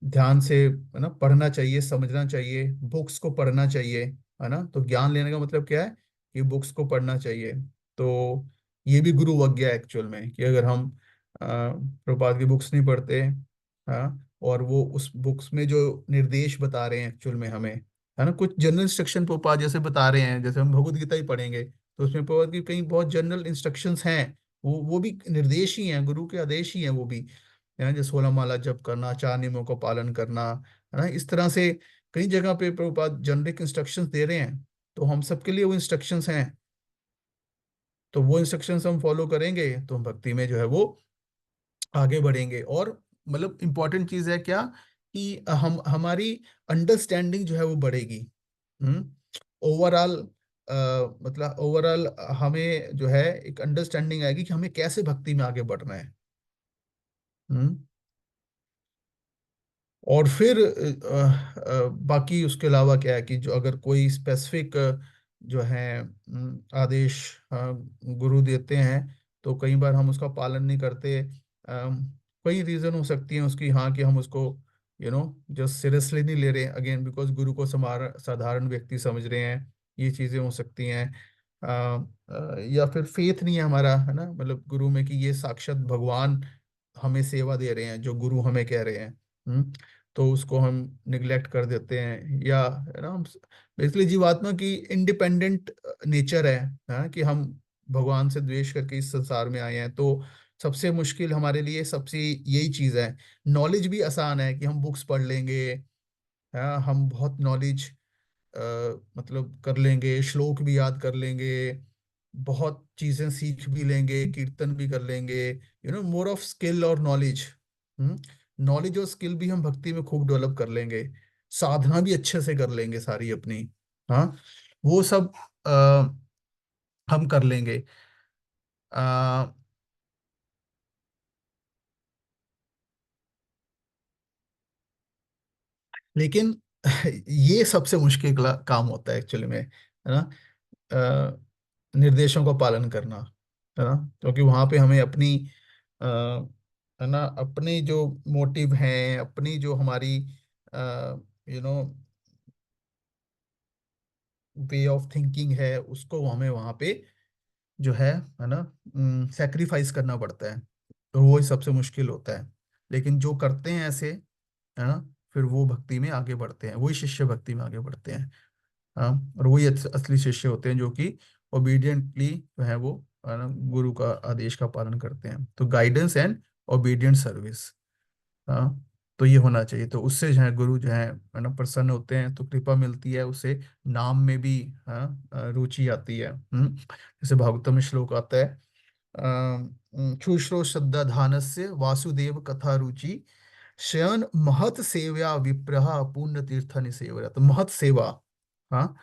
ध्यान से है ना पढ़ना चाहिए, समझना चाहिए, बुक्स को पढ़ना चाहिए। है ना, तो ज्ञान लेने का मतलब क्या है कि बुक्स को पढ़ना चाहिए। तो ये भी गुरु वज्ञा है एक्चुअल में, कि अगर हम प्रभुपाद की बुक्स नहीं पढ़ते, हाँ, और वो उस बुक्स में जो निर्देश बता रहे हैं एक्चुअल में हमें, है ना, कुछ जनरल इंस्ट्रक्शन प्रभुपाद जैसे बता रहे हैं, जैसे हम भगवत गीता ही पढ़ेंगे तो उसमें प्रभुपाद की कई बहुत जनरल इंस्ट्रक्शंस हैं। वो भी निर्देश ही हैं, गुरु के आदेश ही हैं वो भी, है ना, जैसे 16 माला जप करना, 4 नियमों का पालन करना, है ना, इस तरह से कई जगह पे प्रभुपाद जनरिक इंस्ट्रक्शंस दे रहे हैं। तो हम सबके लिए वो इंस्ट्रक्शंस हैं, तो वो इंस्ट्रक्शंस हम फॉलो करेंगे तो हम भक्ति में जो है वो आगे बढ़ेंगे। और मतलब इम्पोर्टेंट चीज है क्या, कि हम हमारी अंडरस्टैंडिंग जो है वो बढ़ेगी। हम्म, ओवरऑल मतलब ओवरऑल हमें जो है एक अंडरस्टैंडिंग आएगी कि हमें कैसे भक्ति में आगे बढ़ना है। हम्म, और फिर बाकी उसके अलावा क्या है कि जो अगर कोई स्पेसिफिक जो है आदेश गुरु देते हैं, तो कई बार हम उसका पालन नहीं करते। कई रीजन हो सकती हैं उसकी, हाँ, कि हम उसको जस्ट सीरियसली नहीं ले रहे, अगेन बिकॉज गुरु को साधारण व्यक्ति समझ रहे हैं, ये चीजें हो सकती हैं। या फिर फेथ नहीं है हमारा, है ना, मतलब गुरु में कि ये साक्षात भगवान हमें सेवा दे रहे हैं जो गुरु हमें कह रहे हैं। तो उसको हम निग्लेक्ट कर देते हैं, या है ना, हम बेसिकली जीवात्मा की इंडिपेंडेंट नेचर है, कि हम भगवान से द्वेष करके इस संसार में आए हैं। तो सबसे मुश्किल हमारे लिए सबसे यही चीज है। नॉलेज भी आसान है कि हम बुक्स पढ़ लेंगे, हम बहुत नॉलेज मतलब कर लेंगे, श्लोक भी याद कर लेंगे, बहुत चीजें सीख भी लेंगे, कीर्तन भी कर लेंगे, मोर ऑफ स्किल और नॉलेज। नॉलेज और स्किल भी हम भक्ति में खूब डेवलप कर लेंगे, साधना भी अच्छे से कर लेंगे सारी अपनी। हाँ, वो सब हम कर लेंगे। आ, लेकिन ये सबसे मुश्किल काम होता है एक्चुअली में, है ना, निर्देशों का पालन करना, है ना, क्योंकि वहां पे हमें अपनी अ, है ना, अपनी जो मोटिव हैं, अपनी जो हमारी you know way of thinking है, उसको हमें वहां पे जो है ना, सेक्रीफाइस करना पड़ता है। तो वो ही सबसे मुश्किल होता है। लेकिन जो करते हैं ऐसे, है ना, फिर वो भक्ति में आगे बढ़ते हैं, वही शिष्य भक्ति में आगे बढ़ते हैं। हाँ, और वही असली शिष्य होते हैं जो कि ओबीडियंटली जो है वो, है ना, गुरु का आदेश का पालन करते हैं। तो गाइडेंस एंड ओबीडियंट सर्विस, हाँ, तो ये होना चाहिए। तो उससे जो है गुरु जो है ना प्रसन्न होते हैं, तो कृपा मिलती है उससे, नाम में भी हाँ रुचि आती है। जैसे भागवतम में श्लोक आता है, शुश्रो श्रद्धा धानस्य वासुदेव कथा रुचि, शयन महत सेव्या विप्रह पुण्य तीर्थ निसेव्य। तो महत सेवा, हाँ,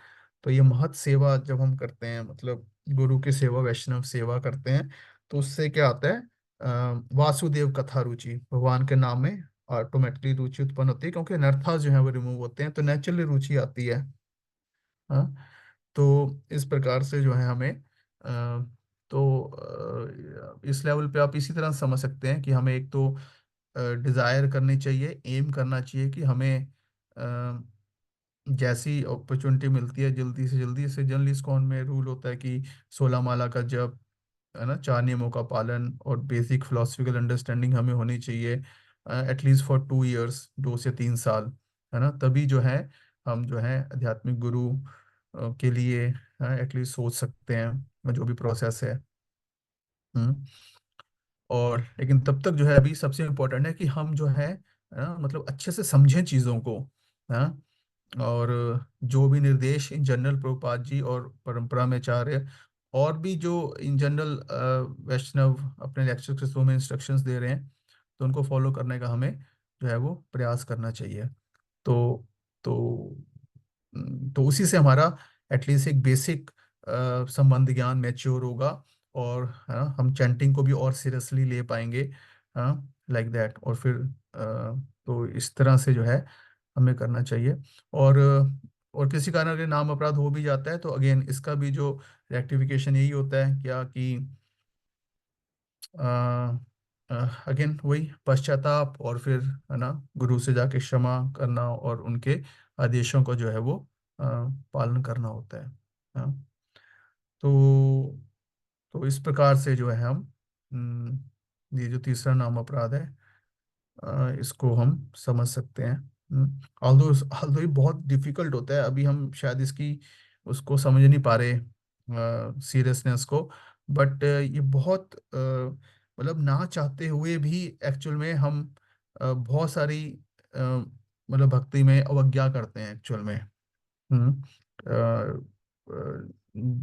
तो ये महत सेवा जब हम करते हैं, मतलब गुरु की सेवा, वैष्णव सेवा करते हैं, तो उससे क्या आता है, वासुदेव कथा रुचि, भगवान के नाम में ऑटोमेटिकली रुचि उत्पन्न होती है, क्योंकि अनर्थास जो है वो रिमूव होते हैं, तो नेचुरली रुचि आती है। हाँ, तो इस प्रकार से जो है हमें इस लेवल पे आप इसी तरह समझ सकते हैं कि हमें एक तो डिजायर करनी चाहिए, एम करना चाहिए कि हमें जैसी अपॉर्चुनिटी मिलती है जल्दी से जल्दी से, जनरली इस्कॉन में रूल होता है कि 16 माला का जप, है ना, 4 नियमों का पालन और बेसिक फिलोसफिकल अंडरस्टैंडिंग हमें होनी चाहिए एटलीस्ट फॉर 2 इयर्स, 2 से 3 साल, है ना, तभी जो है हम जो है आध्यात्मिक गुरु के लिए एटलीस्ट सोच सकते हैं जो भी प्रोसेस है। हम्म, और लेकिन तब तक जो है अभी सबसे इम्पोर्टेंट है कि हम जो है ना, मतलब अच्छे से समझें चीज़ों को, हाँ। और जो भी निर्देश इन जनरल प्रभुपाद जी और परंपरा में आचार्य और भी जो इन जनरल वैष्णव अपने लेक्चर के थ्रू में इंस्ट्रक्शंस दे रहे हैं, तो उनको फॉलो करने का हमें जो है वो प्रयास करना चाहिए। तो तो तो उसी से हमारा एटलीस्ट एक बेसिक संबंध ज्ञान मैच्योर होगा, और हम चैंटिंग को भी और सीरियसली ले पाएंगे, लाइक दैट। और फिर तो इस तरह से जो है हमें करना चाहिए। और और किसी कारण अगर नाम अपराध हो भी जाता है तो अगेन इसका भी जो रेक्टिफिकेशन यही होता है क्या कि अगेन वही पश्चाताप, और फिर है ना गुरु से जाके क्षमा करना और उनके आदेशों को जो है वो पालन करना होता है। हाँ। तो इस प्रकार से जो है हम ये जो तीसरा नाम अपराध है, इसको हम समझ सकते हैं। ऑल्दो ऑल्दो ये बहुत डिफिकल्ट होता है, अभी हम शायद इसकी उसको समझ नहीं पा रहे सीरियसनेस को। बट ये बहुत मतलब ना चाहते हुए भी एक्चुअल में हम बहुत सारी मतलब भक्ति में अवज्ञा करते हैं एक्चुअल में। हम्म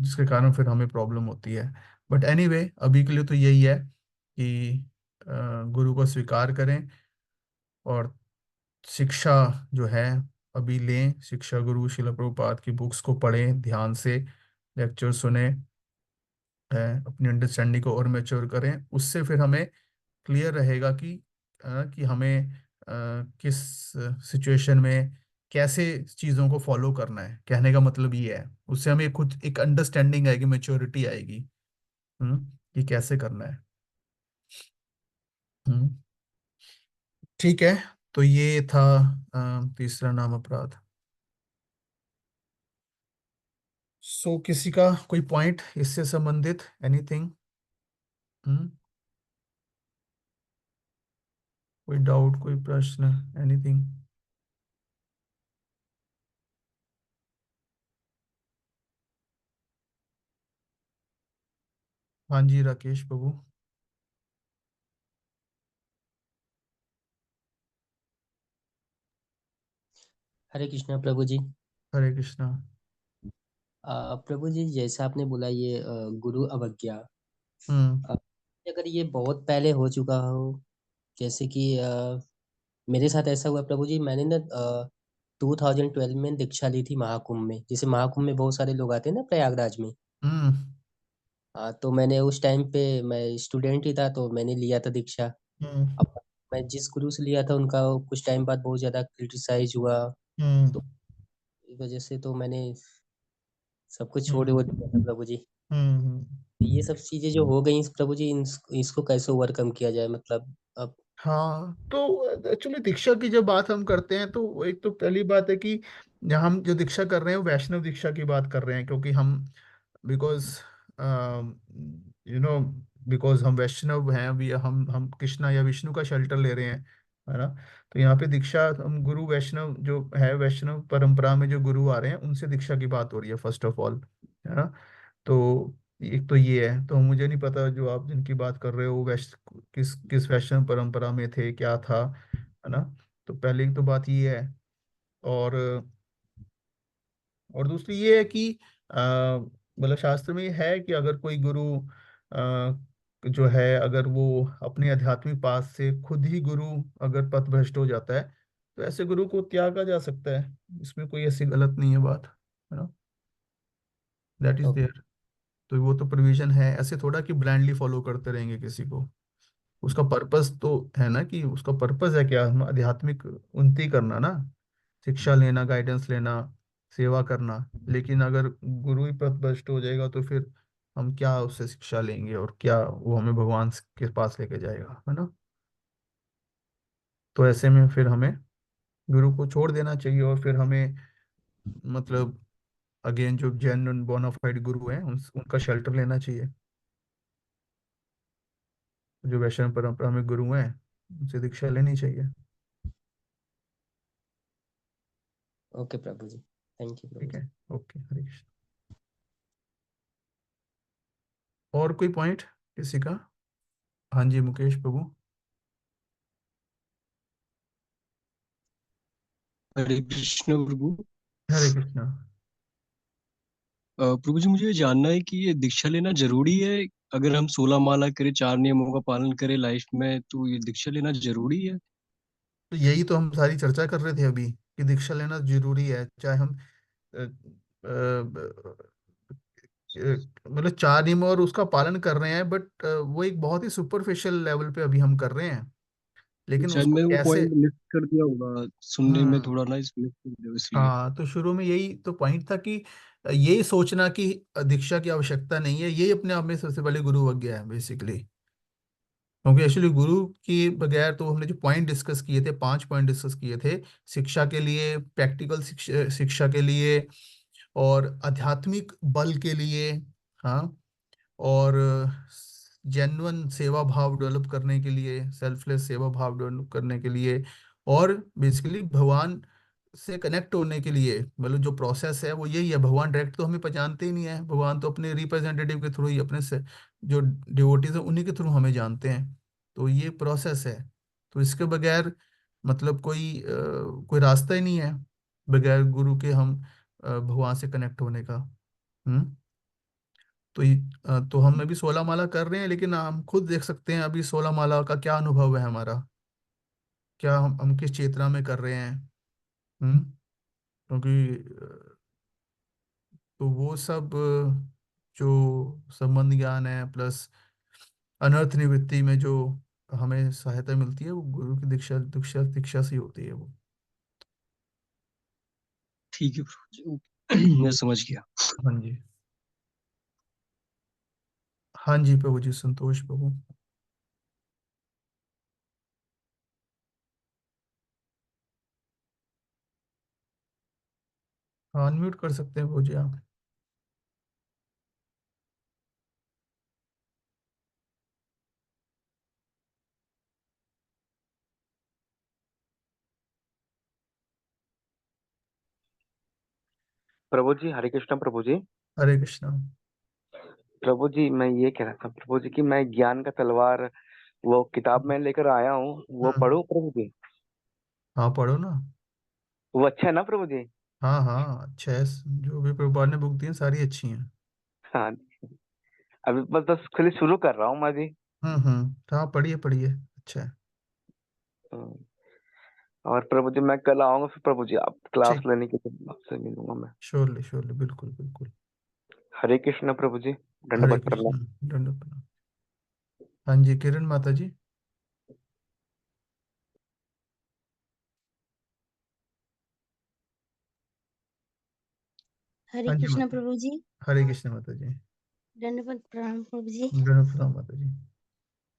जिसके कारण फिर हमें प्रॉब्लम होती है। बट एनीवे अभी के लिए तो यही है कि गुरु को स्वीकार करें, और शिक्षा जो है अभी लें, शिक्षा गुरु शिला प्रभुपाद की बुक्स को पढ़ें ध्यान से, लेक्चर सुने, अपनी अंडरस्टैंडिंग को और मैच्योर करें। उससे फिर हमें क्लियर रहेगा कि हमें किस सिचुएशन में कैसे चीज़ों को फॉलो करना है। कहने का मतलब ये है, उससे हमें खुद एक अंडरस्टैंडिंग आएगी, मेच्योरिटी आएगी। कि कैसे करना है। हम्म ठीक है। तो ये था तीसरा नाम अपराध। सो किसी का कोई पॉइंट इससे संबंधित, एनीथिंग? हम्म कोई डाउट, कोई प्रश्न, एनीथिंग? हाँ जी, राकेश बाबू। हरे कृष्णा प्रभु जी। हरे कृष्णा। प्रभु जी, जैसा आपने बोला ये गुरु अवज्ञा, हम्म अ, अगर ये बहुत पहले हो चुका हो, जैसे कि मेरे साथ ऐसा हुआ प्रभु जी, मैंने ना 2012 में दीक्षा ली थी महाकुंभ में। जैसे महाकुंभ में बहुत सारे लोग आते हैं ना प्रयागराज में। हम्म तो मैंने उस टाइम पे, मैं स्टूडेंट ही था तो मैंने लिया था दीक्षा। हम्म अब मैं जिस गुरु से लिया था उनका कुछ टाइम बाद बहुत ज्यादा क्रिटिसाइज हुआ, हम्म तो इस वजह से तो मैंने सब कुछ छोड़ वो दिया था हम्म प्रभु जी। हम्म। ये सब चीजें जो हो गई प्रभु जी, इसको कैसे ओवरकम किया जाए, मतलब अब। हाँ, तो एक्चुअली दीक्षा की जब बात हम करते हैं तो एक तो पहली बात है कि यहाँ हम जो दीक्षा कर रहे हैं वो वैष्णव दीक्षा की बात कर रहे हैं, क्योंकि हम बिकॉज यू नो बिकॉज हम वैष्णव हैं, अभी हम कृष्णा या विष्णु का शेल्टर ले रहे हैं, है ना। तो यहाँ पे दीक्षा हम गुरु वैष्णव जो है, वैष्णव परंपरा में जो गुरु आ रहे हैं उनसे दीक्षा की बात हो रही है फर्स्ट ऑफ ऑल, है ना। तो एक तो ये है, तो मुझे नहीं पता जो आप जिनकी बात कर रहे हो किस किस वैष्णव परंपरा में थे, क्या था, है ना। तो पहले की तो बात ये है। और दूसरी ये है कि मतलब शास्त्र में ये है कि अगर कोई गुरु जो है, अगर वो अपने आध्यात्मिक पास से खुद ही गुरु अगर पथ भ्रष्ट हो जाता है, तो ऐसे गुरु को त्यागा जा सकता है। इसमें कोई ऐसी गलत नहीं है बात, है ना। That is okay. देयर। तो वो तो प्रोविजन है, ऐसे थोड़ा कि ब्लाइंडली फॉलो करते रहेंगे किसी को। उसका पर्पस तो है ना, कि उसका पर्पस है क्या, हम आध्यात्मिक उन्नति करना ना, शिक्षा लेना, गाइडेंस लेना, सेवा करना। लेकिन अगर गुरु ही पथभ्रष्ट हो जाएगा तो फिर हम क्या उससे शिक्षा लेंगे, और क्या वो हमें भगवान के पास लेके जाएगा, है ना। तो ऐसे में फिर हमें गुरु को छोड़ देना चाहिए, और फिर हमें मतलब अगेन जो जेन्युइन बोनाफाइड गुरु हैं उनका शेल्टर लेना चाहिए। जो वैष्णव परंपरा में गुरु हैं उनसे दीक्षा लेनी चाहिए। ओके प्रभु जी, थैंक यू प्रभु ठीक जी। है। ओके, हरे कृष्ण। और कोई पॉइंट किसी का? हाँ जी, मुकेश प्रभु। हरे कृष्ण प्रभु। हरे कृष्णा। प्रभु जी, मुझे ये जानना है कि ये दीक्षा लेना जरूरी है? अगर हम 16 माला करें, 4 नियमों का पालन करें लाइफ में, तो ये दीक्षा लेना जरूरी है? तो यही तो हम सारी चर्चा कर रहे थे अभी कि दीक्षा लेना जरूरी है, चाहे हम अ, मतलब चार नियम और उसका पालन कर रहे हैं, बट वो एक बहुत ही सुपरफिशियल लेवल पे अभी हम कर रहे हैं, तो लेकिन शायद उसको मैंने वो कैसे। पॉइंट मिस कर दिया होगा सुनने में, हम्म। थोड़ा ना इस मिस कर दिया इसलिए। हाँ, तो शुरू में यही तो पॉइंट था कि यही सोचना कि दीक्षा की आवश्यकता नहीं है, यही अपने आप में सबसे बड़ी गुरु अवज्ञा है बेसिकली। क्योंकि एक्चुअली गुरु के बगैर तो हमने जो पॉइंट डिस्कस किए थे, 5 पॉइंट डिस्कस किए थे, शिक्षा के लिए, प्रैक्टिकल शिक्षा शिक्षा के लिए, और आध्यात्मिक बल के लिए, हाँ, और जेन्युइन सेवा भाव डेवलप करने के लिए, सेल्फलेस सेवा भाव डेवलप करने के लिए, और बेसिकली भगवान से कनेक्ट होने के लिए, मतलब जो प्रोसेस है वो यही है। भगवान डायरेक्ट तो हमें पहचानते ही नहीं है, भगवान तो अपने रिप्रेजेंटेटिव के थ्रू ही, अपने से जो डिवोटीज है उन्हीं के थ्रू हमें जानते हैं। तो ये प्रोसेस है, तो इसके बगैर मतलब कोई रास्ता ही नहीं है बगैर गुरु के हम भगवान से कनेक्ट होने का। हम्म। तो हम अभी 16 माला कर रहे हैं, लेकिन हम खुद देख सकते हैं अभी 16 माला का क्या अनुभव है हमारा, क्या हम किस चेतना में कर रहे हैं। हम्म। क्योंकि तो वो सब जो संबंध ज्ञान है प्लस अनर्थ निवृत्ति में जो हमें सहायता मिलती है, वो गुरु की दीक्षा दीक्षा दीक्षा से ही होती है वो। ठीक है प्रभु जी, ओके। मैं समझ गया। हाँ जी। हाँ जी प्रभु जी, संतोष प्रभु। हाँ, अनम्यूट कर सकते हैं प्रभु जी आप। प्रभु जी, हरे कृष्ण प्रभु जी। हरे कृष्णा। प्रभु जी, मैं ये कह रहा था प्रभु जी कि मैं ज्ञान का तलवार वो किताब में लेकर आया हूँ, वो हम्म। पढूं प्रभु जी? हाँ, पढ़ो ना। वो अच्छा है ना प्रभु जी? हाँ हाँ, अच्छा है। जो भी प्रभुपाद ने बुक दी है सारी अच्छी हैं। हाँ, अभी बस खाली शुरू कर रहा हूँ मैं जी। हाँ, पढ़िए पढ़िए, अच्छा है। हम्म, और प्रभु जी मैं कल आऊंगा फिर प्रभु जी, आप क्लास ठीक। लेने के लिए आपसे मिलूंगा मैं। श्योरली श्योरली, बिल्कुल बिल्कुल। हरे कृष्ण प्रभु जी, हरे दंडवत प्रणाम। कृष्ण। दंड प्रणाम। हाँ जी, किरण माता जी। हरे हाँ जी कृष्ण माता। प्रभु जी। हरे कृष्ण माता जी। दंडवत प्रणाम प्रभु जी। दंड प्रणाम माता जी।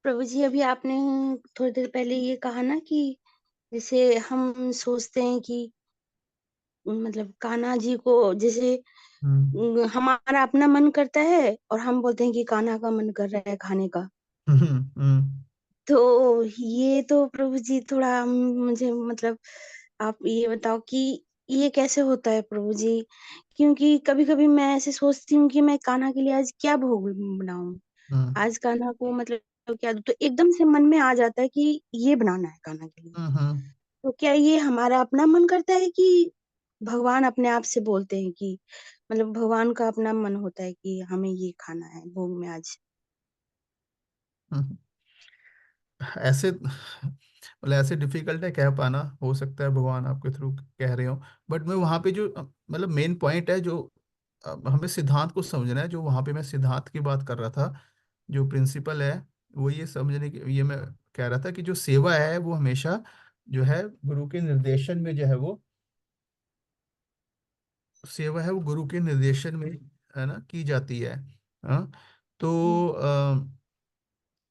प्रभु जी, अभी आपने थोड़ी देर पहले ये कहा ना कि जैसे हम सोचते हैं कि मतलब कान्हा जी को जैसे हम्म। हमारा अपना मन करता है और हम बोलते हैं कि कान्हा का मन कर रहा है खाने का। हम्म। तो ये तो प्रभु जी थोड़ा मुझे मतलब आप ये बताओ कि ये कैसे होता है प्रभु जी? क्योंकि कभी कभी मैं ऐसे सोचती हूँ कि मैं कान्हा के लिए आज क्या भोग बनाऊं, हम्म। आज कान्हा को मतलब क्या दूं, तो एकदम से मन में आ जाता है कि ये बनाना है कान्हा के लिए। हम्म। तो क्या ये हमारा अपना मन करता है कि भगवान अपने आप से बोलते हैं कि मतलब भगवान का अपना मन होता है कि हमें ये खाना है भोग में आज? हम्म। ऐसे मतलब ऐसे डिफिकल्ट है कह पाना, हो सकता है भगवान आपके थ्रू कह रहे हो, बट मैं वहां पे जो मतलब मेन पॉइंट है जो हमें सिद्धांत को समझना है, जो वहां पे मैं सिद्धांत की बात कर रहा था, जो प्रिंसिपल है, वो ये समझने की, ये मैं कह रहा था कि जो सेवा है वो हमेशा जो है गुरु के निर्देशन में जो है वो सेवा है वो गुरु के निर्देशन में, है ना, की जाती है। हाँ। हम्म।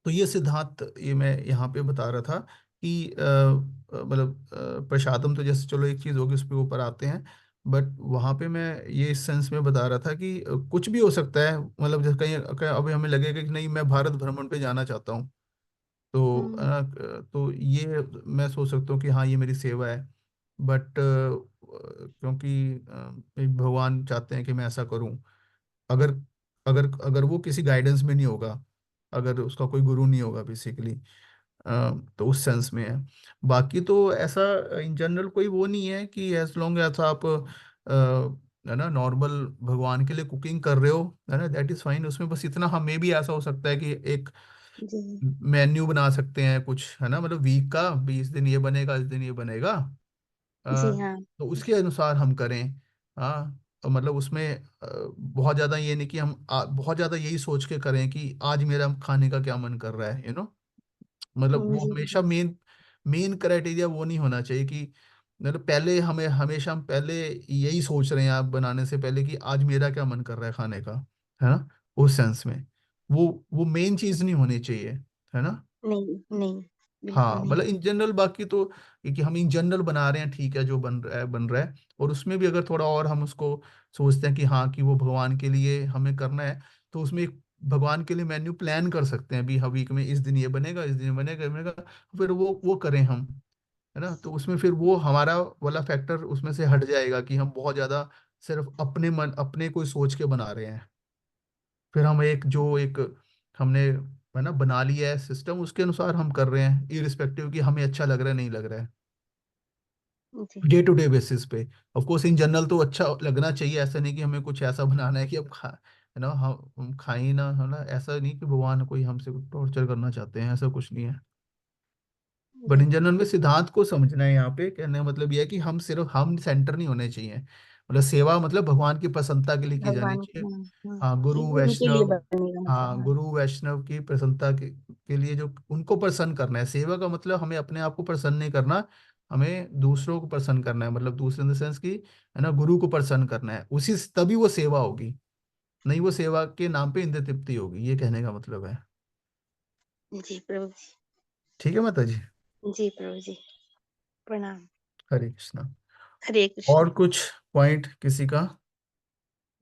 तो ये सिद्धांत ये मैं यहाँ पे बता रहा था कि मतलब प्रसादम तो जैसे चलो एक चीज होगी, उस पर ऊपर आते हैं, बट वहाँ पे मैं ये इस सेंस में बता रहा था कि कुछ भी हो सकता है, मतलब जैसे कहीं कहीं अभी हमें लगेगा कि नहीं मैं भारत भ्रमण पे जाना चाहता हूँ, तो हम्म। तो ये मैं सोच सकता हूँ कि हाँ ये मेरी सेवा है, बट क्योंकि भगवान चाहते हैं कि मैं ऐसा करूँ, अगर अगर अगर वो किसी गाइडेंस में नहीं होगा, अगर उसका कोई गुरु नहीं होगा बेसिकली, तो उस सेंस में है। बाकी तो ऐसा इन जनरल कोई वो नहीं है कि एज लॉन्ग एज आप है ना नॉर्मल भगवान के लिए कुकिंग कर रहे हो, है ना, दैट इज फाइन। उसमें बस इतना हमें भी ऐसा हो सकता है कि एक जी मेन्यू बना सकते हैं कुछ, है ना, मतलब वीक का भी इस दिन ये बनेगा, इस दिन ये बनेगा। जी अ, हाँ तो उसके अनुसार हम करें। हाँ, तो मतलब उसमें बहुत ज़्यादा ये नहीं कि हम बहुत ज़्यादा यही सोच के करें कि आज मेरा खाने का क्या मन कर रहा है, मतलब वो जी हमेशा मेन मेन क्राइटेरिया वो नहीं होना चाहिए कि मतलब पहले हमें हमेशा हम पहले यही सोच रहे हैं आप बनाने से पहले कि आज मेरा क्या मन कर रहा है खाने का, है ना, उस सेंस में वो मेन चीज़ नहीं होनी चाहिए, है ना। नहीं नहीं बिल्कुल हाँ, नहीं। मतलब इन जनरल बाकी तो ये कि हम इन जनरल बना रहे हैं, ठीक है, जो बन रहा है बन रहा है। और उसमें भी अगर थोड़ा और हम उसको सोचते हैं कि हाँ कि वो भगवान के लिए हमें करना है, तो उसमें एक भगवान के लिए मेन्यू प्लान कर सकते हैं भी, हाँ वीक में इस दिन ये बनेगा, इस दिन ये बनेगा, ये बनेगा। फिर वो करें हम, है ना। तो उसमें फिर वो हमारा वाला फैक्टर उसमें से हट जाएगा कि हम बहुत ज्यादा सिर्फ अपने मन अपने कोई सोच के बना रहे हैं। फिर हम एक हमने, है ना, बना लिया है सिस्टम, उसके अनुसार हम कर रहे हैं, इरिस्पेक्टिव कि हमें अच्छा लग रहा है नहीं लग रहा है, जी डे टू डे बेसिस पे। ऑफ कोर्स इन जनरल तो अच्छा लगना चाहिए, ऐसा नहीं कि हमें कुछ ऐसा बनाना है कि अब खा, है ना, हम खा ही ना, है ना, ऐसा नहीं कि भगवान कोई हमसे टॉर्चर करना चाहते हैं, ऐसा कुछ नहीं है। बट जी इन जनरल में सिद्धांत को समझना है यहाँ पे, कहने का मतलब यह है कि हम सिर्फ हम सेंटर नहीं होने चाहिए, मतलब सेवा मतलब भगवान की प्रसन्नता के लिए की जानी भगवान चाहिए। हाँ हाँ, गुरु कि वो उनके लिए वैष्णव, बनेगा मतलब हाँ हाँ गुरु वैष्णव की प्रसन्नता के लिए जो उनको प्रसन्न करना है। सेवा का मतलब हमें अपने आप को प्रसन्न नहीं करना, हमें दूसरों को प्रसन्न करना है, मतलब दूसरे इन द सेंस की, है ना, गुरु को प्रसन्न करना है, उसी तभी वो सेवा होगी, नहीं वो सेवा के नाम पे इंद्र तृप्ति होगी, ये कहने का मतलब है। जी प्रभु ठीक है माता जी। जी प्रभु जी प्रणाम। हरे कृष्णा। हरे कृष्ण। और कुछ पॉइंट किसी का,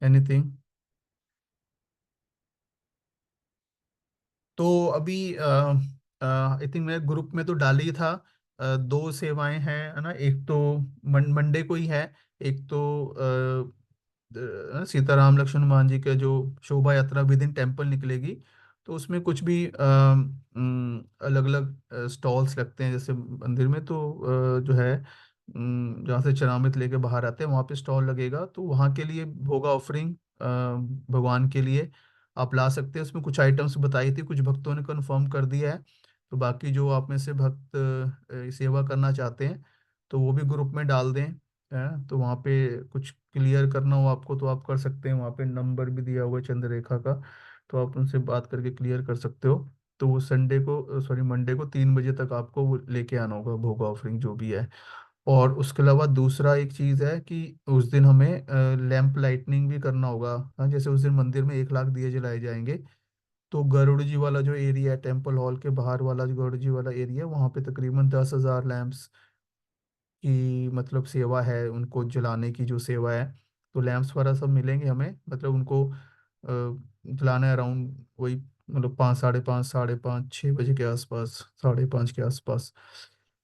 एनीथिंग? तो अभी आई थिंक मैं ग्रुप में तो डाल ही था। दो सेवाएं हैं, है ना, एक तो मंडे को ही है, एक तो सीताराम लक्ष्मण हनुमान जी का जो शोभा यात्रा विद इन टेम्पल निकलेगी। तो उसमें कुछ भी अलग अलग स्टॉल्स लगते हैं जैसे मंदिर में, तो जो है जहाँ से चरणामृत लेके बाहर आते हैं वहाँ पे स्टॉल लगेगा, तो वहाँ के लिए भोगा ऑफरिंग भगवान के लिए आप ला सकते हैं। उसमें कुछ आइटम्स बताई थी, कुछ भक्तों ने कंफर्म कर दिया है। तो बाकी जो आप में से भक्त सेवा करना चाहते हैं तो वो भी ग्रुप में डाल दें, है। तो वहाँ पे कुछ क्लियर करना हो आपको तो आप कर सकते हैं, वहाँ पे नंबर भी दिया हुआ है चंद्ररेखा का, तो आप उनसे बात करके क्लियर कर सकते हो। तो वो संडे को, सॉरी मंडे को 3 बजे तक आपको वो लेके आना होगा भोगा ऑफरिंग जो भी है। और उसके अलावा दूसरा एक चीज़ है कि उस दिन हमें लैंप लाइटनिंग भी करना होगा। हाँ, जैसे उस दिन मंदिर में 1 लाख दिए जलाए जाएंगे, तो गरुड़ जी वाला जो एरिया है, टेम्पल हॉल के बाहर वाला जो गरुड़ जी वाला एरिया है, वहाँ पे तकरीबन 10,000 लैंप्स की मतलब सेवा है, उनको जलाने की जो सेवा है। तो लैंप्स वगैरह सब मिलेंगे हमें, मतलब उनको जलाना है अराउंड वही, मतलब 5, साढ़े 5, 6 बजे के आसपास, 5:30 के आसपास।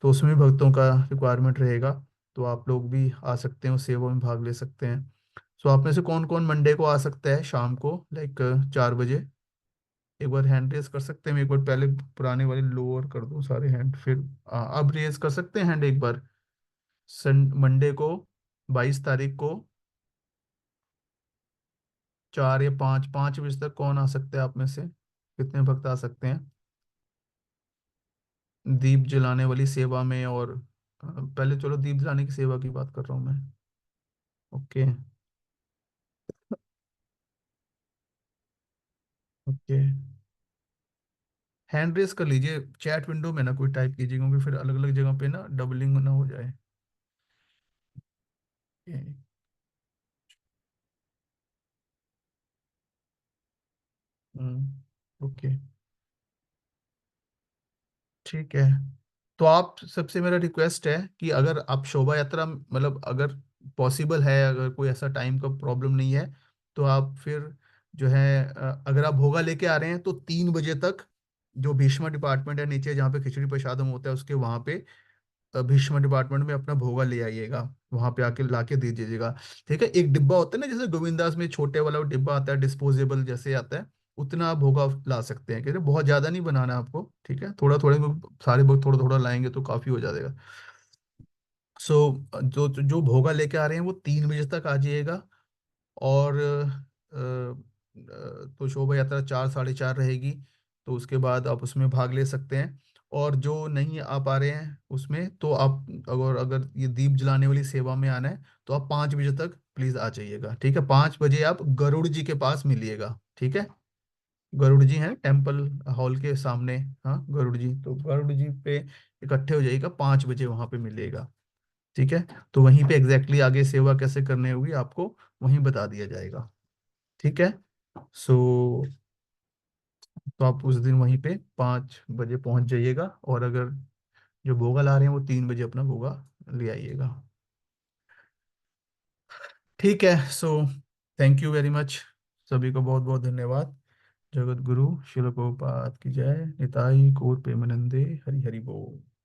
तो उसमें भी भक्तों का रिक्वायरमेंट रहेगा, तो आप लोग भी आ सकते हैं, उस सेवा में भाग ले सकते हैं। सो आप में से कौन कौन मंडे को आ सकता है शाम को, लाइक 4 बजे? एक बार हैंड रेज कर सकते हैं, मैं एक बार पहले पुराने वाले लोअर कर दूं सारे हैंड, फिर अब रेज कर सकते हैं हैंड एक बार। मंडे को 22 तारीख को 4 या 5 बजे तक कौन आ सकते हैं आप में से, कितने भक्त आ सकते हैं दीप जलाने वाली सेवा में? और पहले चलो दीप जलाने की सेवा की बात कर रहा हूँ मैं। ओके, ओके, हैंड रेस कर लीजिए, चैट विंडो में ना कोई टाइप कीजिए, क्योंकि फिर अलग अलग जगह पे ना डबलिंग ना हो जाए। ओके, ठीक है। तो आप सबसे मेरा रिक्वेस्ट है कि अगर आप शोभा यात्रा, मतलब अगर पॉसिबल है, अगर कोई ऐसा टाइम का प्रॉब्लम नहीं है, तो आप फिर जो है अगर आप भोगा लेके आ रहे हैं तो 3 बजे तक जो भीष्म डिपार्टमेंट है नीचे जहाँ पे खिचड़ी प्रसादम होता है उसके वहाँ पे भीष्म डिपार्टमेंट में अपना भोगा ले आइएगा, वहां पे आके लाके दे दीजिएगा। ठीक है, एक डिब्बा होता है ना जैसे गोविंदास में छोटे वाला वो डिब्बा आता है डिस्पोजेबल जैसे आता है, उतना आप भोगा ला सकते हैं, क्योंकि बहुत ज्यादा नहीं बनाना है आपको, ठीक है, थोड़ा थोड़े में सारे भोग थोड़ा थोड़ा लाएंगे तो काफी हो जाएगा। सो जो जो भोगा लेके आ रहे हैं वो 3 बजे तक आ जाइएगा। और तो शोभा यात्रा 4 साढ़े 4 रहेगी, तो उसके बाद आप उसमें भाग ले सकते हैं। और जो नहीं आ पा रहे हैं उसमें, तो आप अगर अगर ये दीप जलाने वाली सेवा में आना है तो आप 5 बजे तक प्लीज आ जाइएगा, ठीक है। 5 बजे आप गरुड़ जी के पास मिलिएगा, ठीक है। गरुड़ जी हैं टेम्पल हॉल के सामने, हाँ गरुड़ जी, तो गरुड़ जी पे इकट्ठे हो जाइएगा, 5 बजे वहां पे मिलिएगा, ठीक है। तो वहीं पे एग्जैक्टली आगे सेवा कैसे करनी होगी आपको वहीं बता दिया जाएगा, ठीक है। सो तो आप उस दिन वहीं पे 5 बजे पहुंच जाइएगा, और अगर जो भोगा ला रहे हैं वो 3 बजे अपना भोगा ले आइएगा, ठीक है। So thank you very much, सभी को बहुत बहुत धन्यवाद। जगत गुरु शिल प्रभुपाद की जय। निताई गौर प्रेमानंदे। हरि हरि बोल।